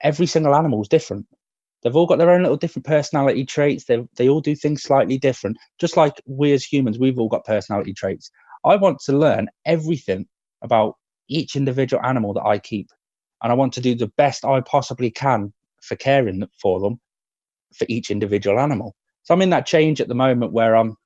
Every single animal is different. They've all got their own little different personality traits. They all do things slightly different. Just like we as humans, we've all got personality traits. I want to learn everything about each individual animal that I keep, and I want to do the best I possibly can for caring for them for each individual animal. So I'm in that change at the moment where I'm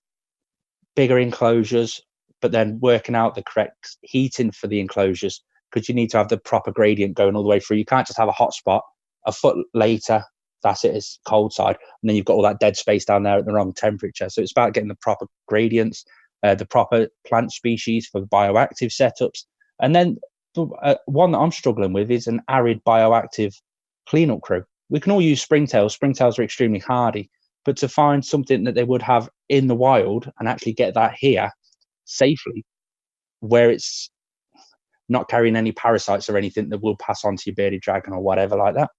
bigger enclosures, but then working out the correct heating for the enclosures, because you need to have the proper gradient going all the way through. You can't just have a hot spot. A foot later, that's it, it's cold side, and then you've got all that dead space down there at the wrong temperature. So it's about getting the proper gradients, the proper plant species for the bioactive setups. And then one that I'm struggling with is an arid bioactive cleanup crew. We can all use springtails. Springtails are extremely hardy, but to find something that they would have in the wild and actually get that here safely, where it's not carrying any parasites or anything that will pass on to your bearded dragon or whatever like that.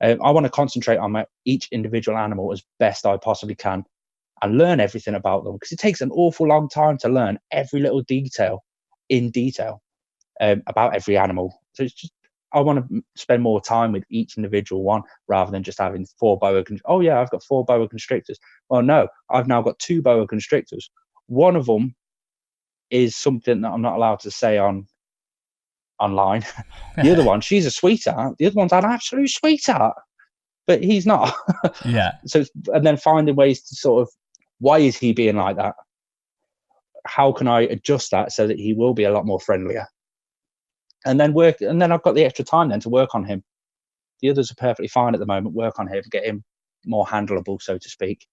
I want to concentrate on each individual animal as best I possibly can and learn everything about them, because it takes an awful long time to learn every little detail in detail about every animal. So it's just, I want to spend more time with each individual one rather than just having oh yeah, I've got 4 boa constrictors. Well, no, I've now got 2 boa constrictors. One of them is something that I'm not allowed to say online. The other one, she's a sweetheart. The other one's an absolute sweetheart, but he's not. Yeah. So, and then finding ways to sort of, why is he being like that? How can I adjust that so that he will be a lot more friendlier? And then I've got the extra time then to work on him. The others are perfectly fine at the moment. Work on him, get him more handleable, so to speak.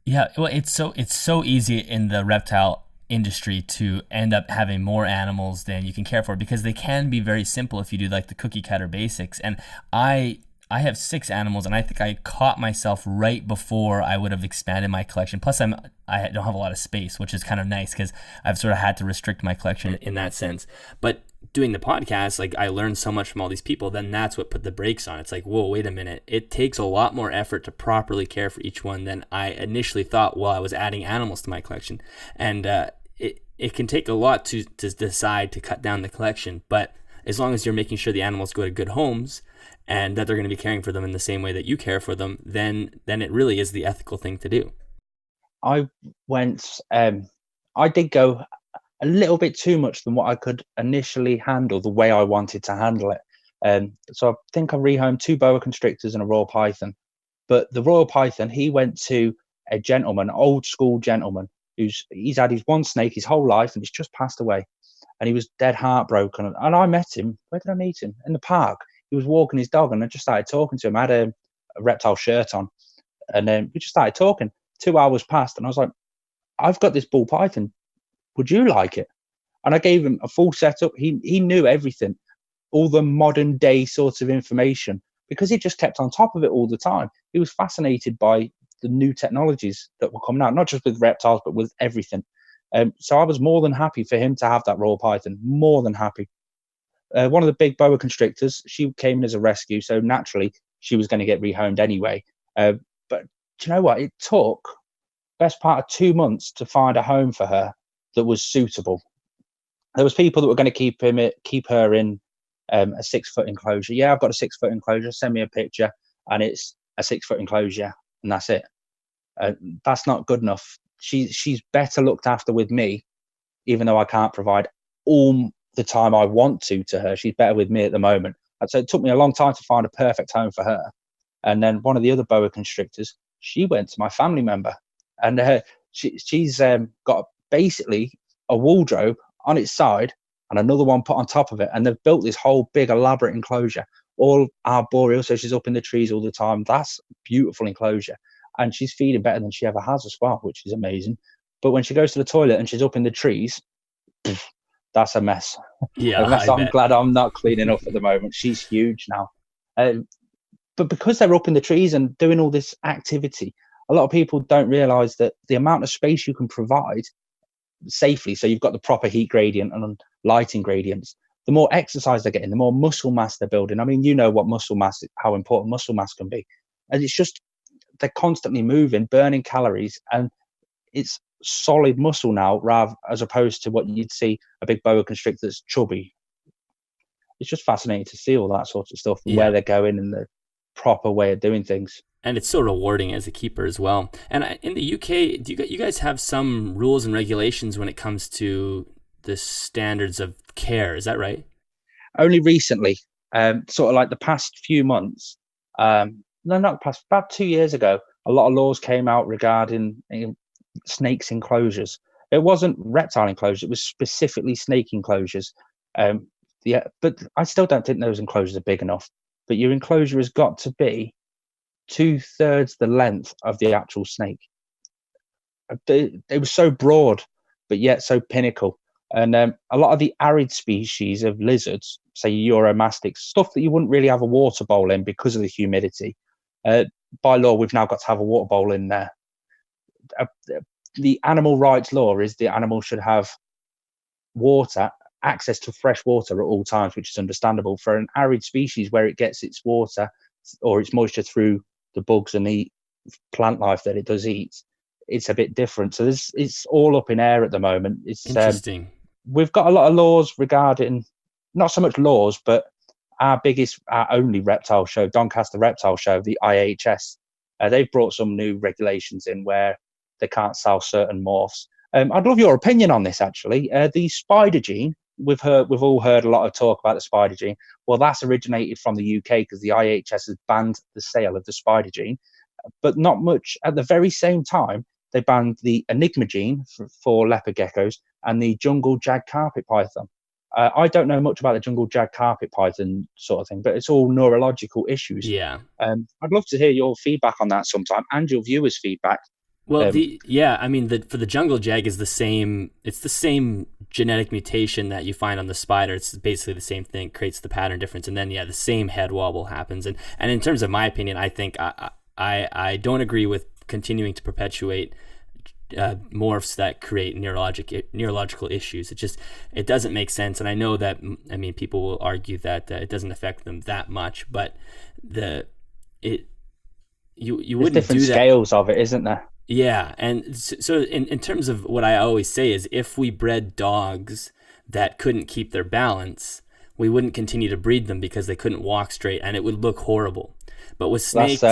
Yeah, well, it's so easy in the reptile industry to end up having more animals than you can care for, because they can be very simple if you do like the cookie cutter basics. And I have 6 animals, and I think I caught myself right before I would have expanded my collection. Plus, I don't have a lot of space, which is kind of nice because I've sort of had to restrict my collection in that sense. But doing the podcast, like, I learned so much from all these people, then that's what put the brakes on. It's like, whoa, wait a minute. It takes a lot more effort to properly care for each one than I initially thought while I was adding animals to my collection. And it can take a lot to decide to cut down the collection. But as long as you're making sure the animals go to good homes and that they're going to be caring for them in the same way that you care for them, then it really is the ethical thing to do. I went I did go a little bit too much than what I could initially handle the way I wanted to handle it. So I think I rehomed two boa constrictors and a royal python. But the royal python, he went to a gentleman, old school gentleman, he's had his one snake his whole life and he's just passed away. And he was dead heartbroken. And I met him. Where did I meet him? In the park. He was walking his dog, and I just started talking to him. I had a reptile shirt on, and then we just started talking. 2 hours passed, and I was like, "I've got this bull python. Would you like it?" And I gave him a full setup. He knew everything, all the modern day sorts of information, because he just kept on top of it all the time. He was fascinated by the new technologies that were coming out, not just with reptiles, but with everything. So I was more than happy for him to have that royal python, more than happy. One of the big boa constrictors, she came in as a rescue, so naturally she was going to get rehomed anyway. But do you know what? It took best part of 2 months to find a home for her that was suitable. There was people that were going to keep her in a 6 foot enclosure. Yeah, I've got a 6 foot enclosure. Send me a picture, and it's a 6 foot enclosure, and that's it. That's not good enough. She's better looked after with me, even though I can't provide all the time I want to her. She's better with me at the moment. And so it took me a long time to find a perfect home for her. And then one of the other boa constrictors, she went to my family member, and she's got basically a wardrobe on its side and another one put on top of it. And they've built this whole big elaborate enclosure, all arboreal. So she's up in the trees all the time. That's a beautiful enclosure. And she's feeding better than she ever has as well, which is amazing. But when she goes to the toilet and she's up in the trees, that's a mess. Yeah, A mess I I'm bet. glad I'm not cleaning up at the moment. She's huge now. But because they're up in the trees and doing all this activity, a lot of people don't realize that the amount of space you can provide safely, so you've got the proper heat gradient and lighting gradients, the more exercise they're getting, the more muscle mass they're building. I mean, you know what muscle mass, how important muscle mass can be. And it's just, they're constantly moving, burning calories, and it's solid muscle now, rather as opposed to what you'd see a big boa constrictor that's chubby. It's just fascinating to see all that sort of stuff and where Yeah. they're going and the proper way of doing things. And it's so rewarding as a keeper as well. And in the UK, do you guys have some rules and regulations when it comes to the standards of care? Is that right? Only recently, sort of like the past few months, no, not past, about 2 years ago, a lot of laws came out regarding snakes enclosures. It wasn't reptile enclosures; it was specifically snake enclosures. Yeah, but I still don't think those enclosures are big enough. But your enclosure has got to be 2/3 the length of the actual snake. They were so broad, but yet so pinnacle. And a lot of the arid species of lizards, say Euromastics, stuff that you wouldn't really have a water bowl in because of the humidity. Uh, by law, we've now got to have a water bowl in there. Uh, the animal rights law is the animal should have water, access to fresh water at all times, which is understandable. For an arid species where it gets its water or its moisture through the bugs and the plant life that it does eat, it's a bit different. So it's all up in air at the moment. Interesting. We've got a lot of laws regarding, not so much laws, but our only reptile show, Doncaster Reptile Show, the IHS. They've brought some new regulations in where they can't sell certain morphs. I'd love your opinion on this, actually. The spider gene, we've all heard a lot of talk about the spider gene. Well, that's originated from the UK because the IHS has banned the sale of the spider gene, but not much. At the very same time, they banned the enigma gene for leopard geckos and the jungle jag carpet python. I don't know much about the jungle jag carpet python sort of thing, but it's all neurological issues. Yeah. I'd love to hear your feedback on that sometime and your viewers' feedback. Well, I mean, for the jungle jag is the same. It's the same genetic mutation that you find on the spider. It's basically the same thing. Creates the pattern difference, and then the same head wobble happens. And in terms of my opinion, I think I don't agree with continuing to perpetuate morphs that create neurological issues. It doesn't make sense. And I know that, I mean, people will argue that it doesn't affect them that much, but you There's wouldn't different do that. scales of it, isn't there? Yeah, and so in terms of what I always say is, if we bred dogs that couldn't keep their balance, we wouldn't continue to breed them because they couldn't walk straight, and it would look horrible. But with snakes,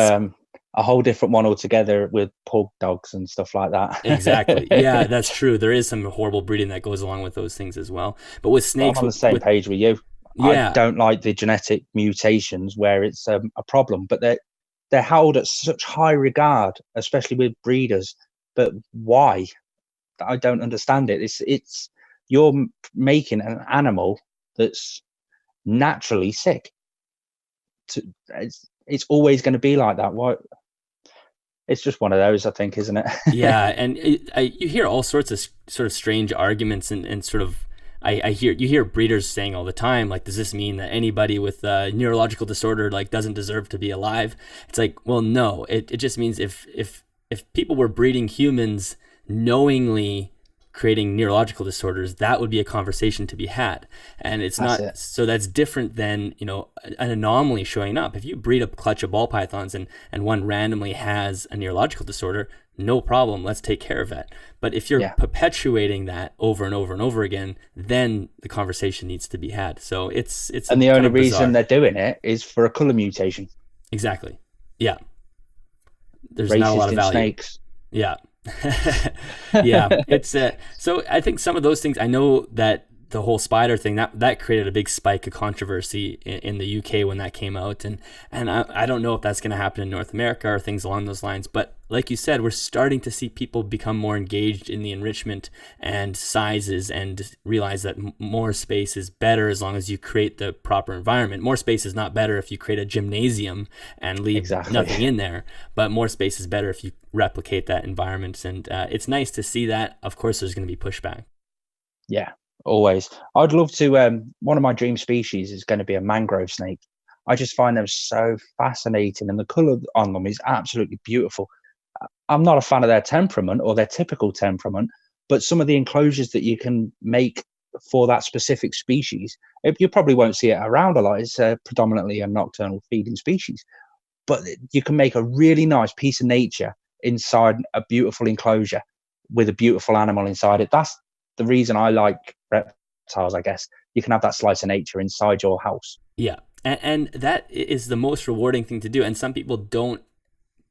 a whole different one altogether with pug dogs and stuff like that. Exactly. Yeah, that's true. There is some horrible breeding that goes along with those things as well. But with But I'm snakes, on the same with page with you. I yeah, don't like the genetic mutations where it's a problem, but they're held at such high regard, especially with breeders. But why? I don't understand it. It's you're making an animal that's naturally sick. It's always going to be like that. Why? It's just one of those, I think, isn't it? yeah, and you hear all sorts of sort of strange arguments and sort of you hear breeders saying all the time, like, does this mean that anybody with a neurological disorder like doesn't deserve to be alive? It's like, well, no, it just means if people were breeding humans knowingly creating neurological disorders, that would be a conversation to be had. And it's That's not, it. so that's different than, an anomaly showing up. If you breed a clutch of ball pythons and one randomly has a neurological disorder, no problem, let's take care of that. But if you're Yeah. perpetuating that over and over and over again, then the conversation needs to be had. So it's And the kind only of reason bizarre. they're doing it is for a color mutation. Exactly. Yeah. There's not a lot Racist of in value. snakes. Yeah. Yeah, it's so I think some of those things, I know that the whole spider thing that created a big spike of controversy in the UK when that came out, and I don't know if that's going to happen in North America or things along those lines, but like you said, we're starting to see people become more engaged in the enrichment and sizes and realize that more space is better as long as you create the proper environment. More space is not better if you create a gymnasium and leave Exactly. nothing in there, but more space is better if you replicate that environment. And it's nice to see that. Of course, there's going to be pushback. Yeah, always. I'd love to. One of my dream species is going to be a mangrove snake. I just find them so fascinating, and the color on them is absolutely beautiful. I'm not a fan of their temperament or their typical temperament, but some of the enclosures that you can make for that specific species, you probably won't see it around a lot. It's predominantly a nocturnal feeding species, but you can make a really nice piece of nature inside a beautiful enclosure with a beautiful animal inside it. That's the reason I like reptiles, I guess. You can have that slice of nature inside your house. Yeah. And that is the most rewarding thing to do. And some people they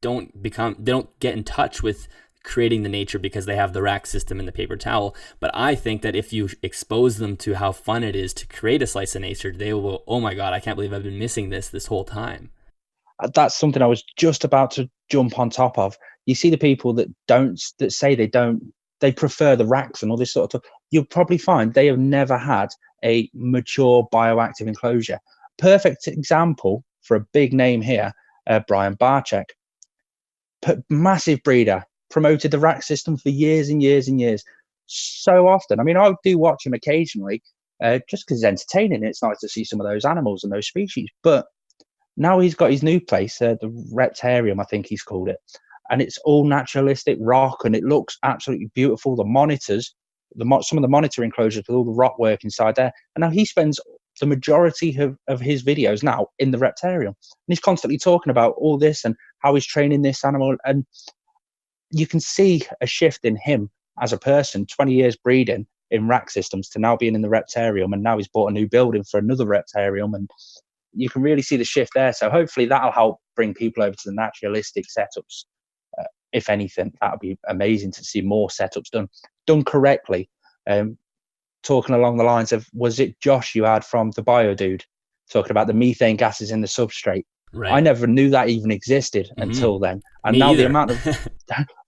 don't get in touch with creating the nature because they have the rack system and the paper towel. But I think that if you expose them to how fun it is to create a slice of nature, they will, oh my God, I can't believe I've been missing this whole time. That's something I was just about to jump on top of. You see the people that say they prefer the racks and all this sort of stuff. You'll probably find they have never had a mature bioactive enclosure. Perfect example for a big name here, Brian Barczyk, massive breeder, promoted the rack system for years and years and years. So often, I mean, I do watch him occasionally, just because it's entertaining. It's nice to see some of those animals and those species, but now he's got his new place, the Reptarium, I think he's called it, and it's all naturalistic rock, and it looks absolutely beautiful. The monitors, some of the monitor enclosures with all the rock work inside there, and now he spends the majority of his videos now in the Reptarium, and he's constantly talking about all this and how he's training this animal, and you can see a shift in him as a person. 20 years breeding in rack systems to now being in the Reptarium, and now he's bought a new building for another Reptarium, and you can really see the shift there. So hopefully that'll help bring people over to the naturalistic setups. If anything, that would be amazing to see more setups done correctly. Talking along the lines of, was it Josh you had from the Bio Dude talking about the methane gases in the substrate? Right. I never knew that even existed until then. And Me now either.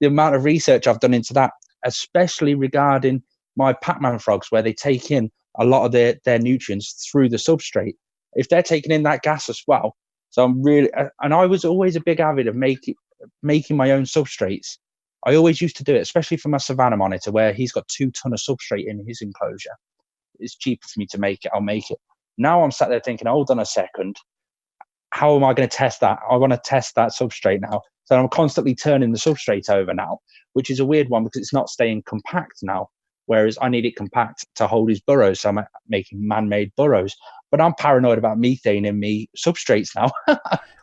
the amount of research I've done into that, especially regarding my Pac-Man frogs, where they take in a lot of their nutrients through the substrate. If they're taking in that gas as well, so I'm really, and I was always a big avid of making my own substrates. I always used to do it, especially for my Savannah monitor, where he's got 2 ton of substrate in his enclosure. It's cheaper for me to make it. I'll make it. Now I'm sat there thinking, hold on a second, how am I going to test that? I want to test that substrate now. So I'm constantly turning the substrate over now, which is a weird one because it's not staying compact now. Whereas I need it compact to hold his burrows. So I'm making man-made burrows. but I'm paranoid about methane in me substrates now.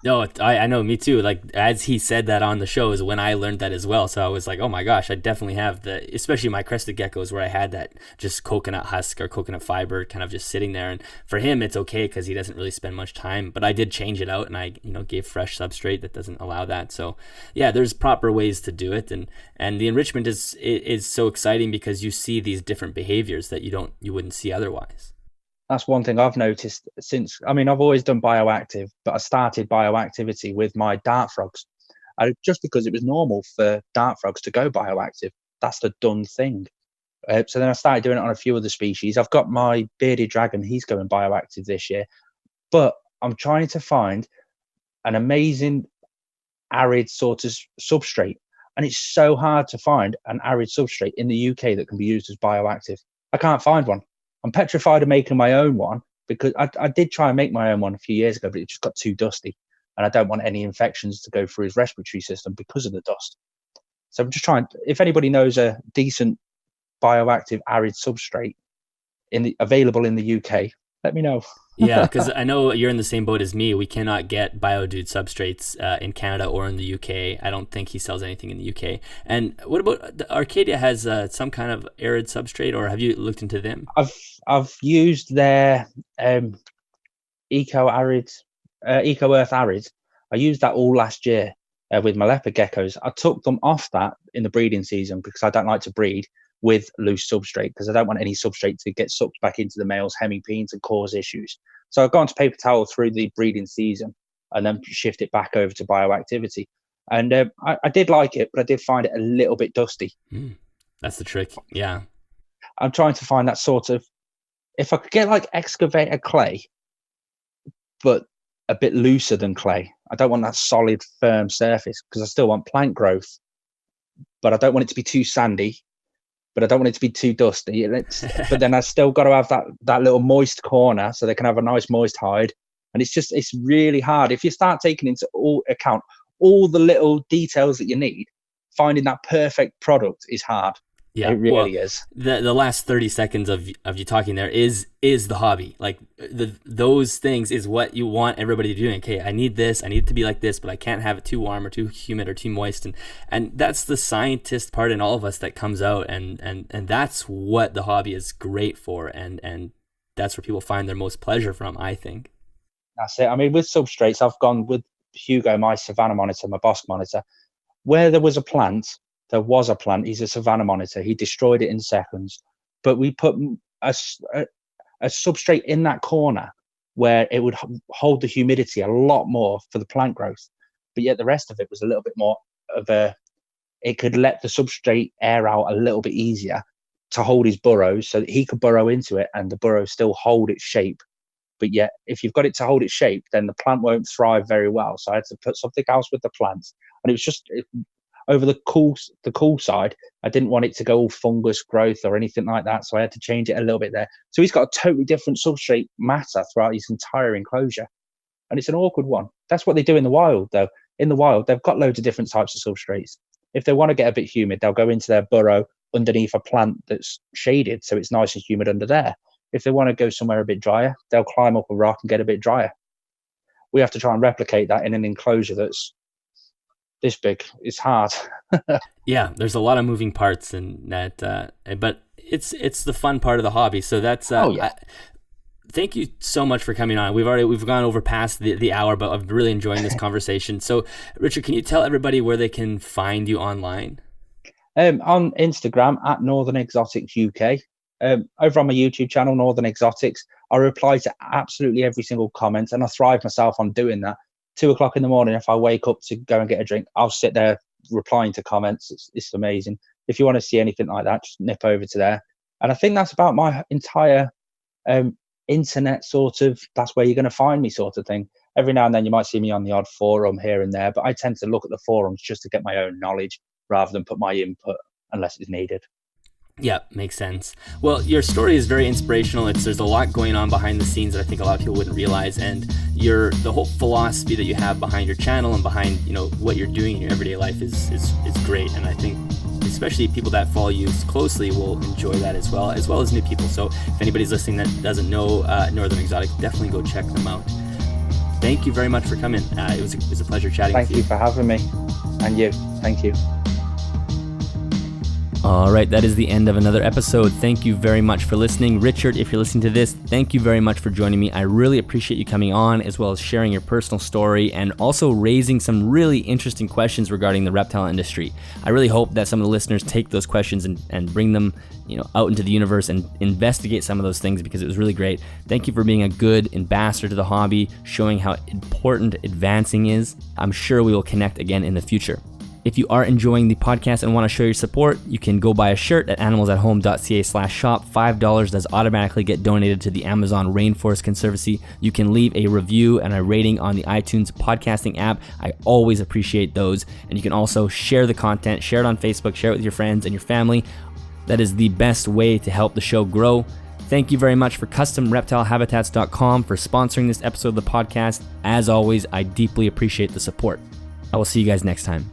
No, I know, me too. Like, as he said that on the show is when I learned that as well. So I was like, oh my gosh, I definitely have especially my crested geckos where I had that just coconut husk or coconut fiber kind of just sitting there. And for him, it's okay because he doesn't really spend much time. But I did change it out, and I, gave fresh substrate that doesn't allow that. So yeah, there's proper ways to do it, and the enrichment is so exciting because you see these different behaviors that you wouldn't see otherwise. That's one thing I've noticed since, I've always done bioactive, but I started bioactivity with my dart frogs. Just because it was normal for dart frogs to go bioactive. That's the done thing. So then I started doing it on a few other species. I've got my bearded dragon. He's going bioactive this year. But I'm trying to find an amazing arid sort of substrate. And it's so hard to find an arid substrate in the UK that can be used as bioactive. I can't find one. I'm petrified of making my own one because I did try and make my own one a few years ago, but it just got too dusty. And I don't want any infections to go through his respiratory system because of the dust. So I'm just trying, if anybody knows a decent bioactive arid substrate available in the UK, let me know. Yeah, because I know you're in the same boat as me. We cannot get Biodude substrates in Canada or in the UK. I don't think he sells anything in the UK. And what about Arcadia has some kind of arid substrate, or have you looked into them? I've used their Eco Earth arid. I used that all last year with my leopard geckos. I took them off that in the breeding season because I don't like to breed with loose substrate because I don't want any substrate to get sucked back into the male's hemipenes and cause issues. So I've gone to paper towel through the breeding season and then shift it back over to bioactivity. And I did like it, but I did find it a little bit dusty. That's the trick. Yeah. I'm trying to find that sort of, if I could get like excavator clay, but a bit looser than clay. I don't want that solid, firm surface because I still want plant growth, but I don't want it to be too sandy, but I don't want it to be too dusty. But then I still got to have that little moist corner so they can have a nice moist hide. And it's really hard. If you start taking into account all the little details that you need, finding that perfect product is hard. Yeah, it really is. The last 30 seconds of you talking there is the hobby. Like those things is what you want everybody to do. Okay, I need this. I need it to be like this, but I can't have it too warm or too humid or too moist. And that's the scientist part in all of us that comes out. And that's what the hobby is great for. And that's where people find their most pleasure from, I think. That's it. With substrates, I've gone with Hugo, my Savannah monitor, my Bosque monitor. Where there was a plant, he's a Savannah monitor. He destroyed it in seconds. But we put a substrate in that corner where it would hold the humidity a lot more for the plant growth. But yet the rest of it was a little bit more of it could let the substrate air out a little bit easier to hold his burrows so that he could burrow into it and the burrow still hold its shape. But yet, if you've got it to hold its shape, then the plant won't thrive very well. So I had to put something else with the plants. And it was just over the cool side. I didn't want it to go all fungus growth or anything like that. So I had to change it a little bit there. So he's got a totally different substrate matter throughout his entire enclosure. And it's an awkward one. That's what they do in the wild, though. In the wild, they've got loads of different types of substrates. If they want to get a bit humid, they'll go into their burrow underneath a plant that's shaded, so it's nice and humid under there. If they want to go somewhere a bit drier, they'll climb up a rock and get a bit drier. We have to try and replicate that in an enclosure that's this big. It's hard. Yeah, there's a lot of moving parts in that, but it's the fun part of the hobby. So that's thank you so much for coming on. We've gone over past the hour, but I'm really enjoying this conversation. So, Richard, can you tell everybody where they can find you online? On Instagram at Northern Exotics UK. Over on my YouTube channel, Northern Exotics, I reply to absolutely every single comment, and I thrive myself on doing that. 2:00 in the morning, if I wake up to go and get a drink, I'll sit there replying to comments. It's amazing. If you want to see anything like that, just nip over to there. And I think that's about my entire internet sort of, that's where you're going to find me sort of thing. Every now and then you might see me on the odd forum here and there, but I tend to look at the forums just to get my own knowledge rather than put my input unless it's needed. Yeah, makes sense. Well, your story is very inspirational. There's a lot going on behind the scenes that I think a lot of people wouldn't realize, and the whole philosophy that you have behind your channel and behind what you're doing in your everyday life is great. And I think especially people that follow you closely will enjoy that as well as new people. So if anybody's listening that doesn't know Northern Exotic, definitely go check them out. Thank you very much for coming. It was a pleasure chatting with you. Thank you for having me, and you. Thank you. All right, that is the end of another episode. Thank you very much for listening. Richard, if you're listening to this, thank you very much for joining me. I really appreciate you coming on, as well as sharing your personal story and also raising some really interesting questions regarding the reptile industry. I really hope that some of the listeners take those questions and bring them out into the universe and investigate some of those things, because it was really great. Thank you for being a good ambassador to the hobby, showing how important advancing is. I'm sure we will connect again in the future. If you are enjoying the podcast and want to show your support, you can go buy a shirt at animalsathome.ca/shop. $5 does automatically get donated to the Amazon Rainforest Conservancy. You can leave a review and a rating on the iTunes podcasting app. I always appreciate those. And you can also share the content, share it on Facebook, share it with your friends and your family. That is the best way to help the show grow. Thank you very much for CustomReptileHabitats.com for sponsoring this episode of the podcast. As always, I deeply appreciate the support. I will see you guys next time.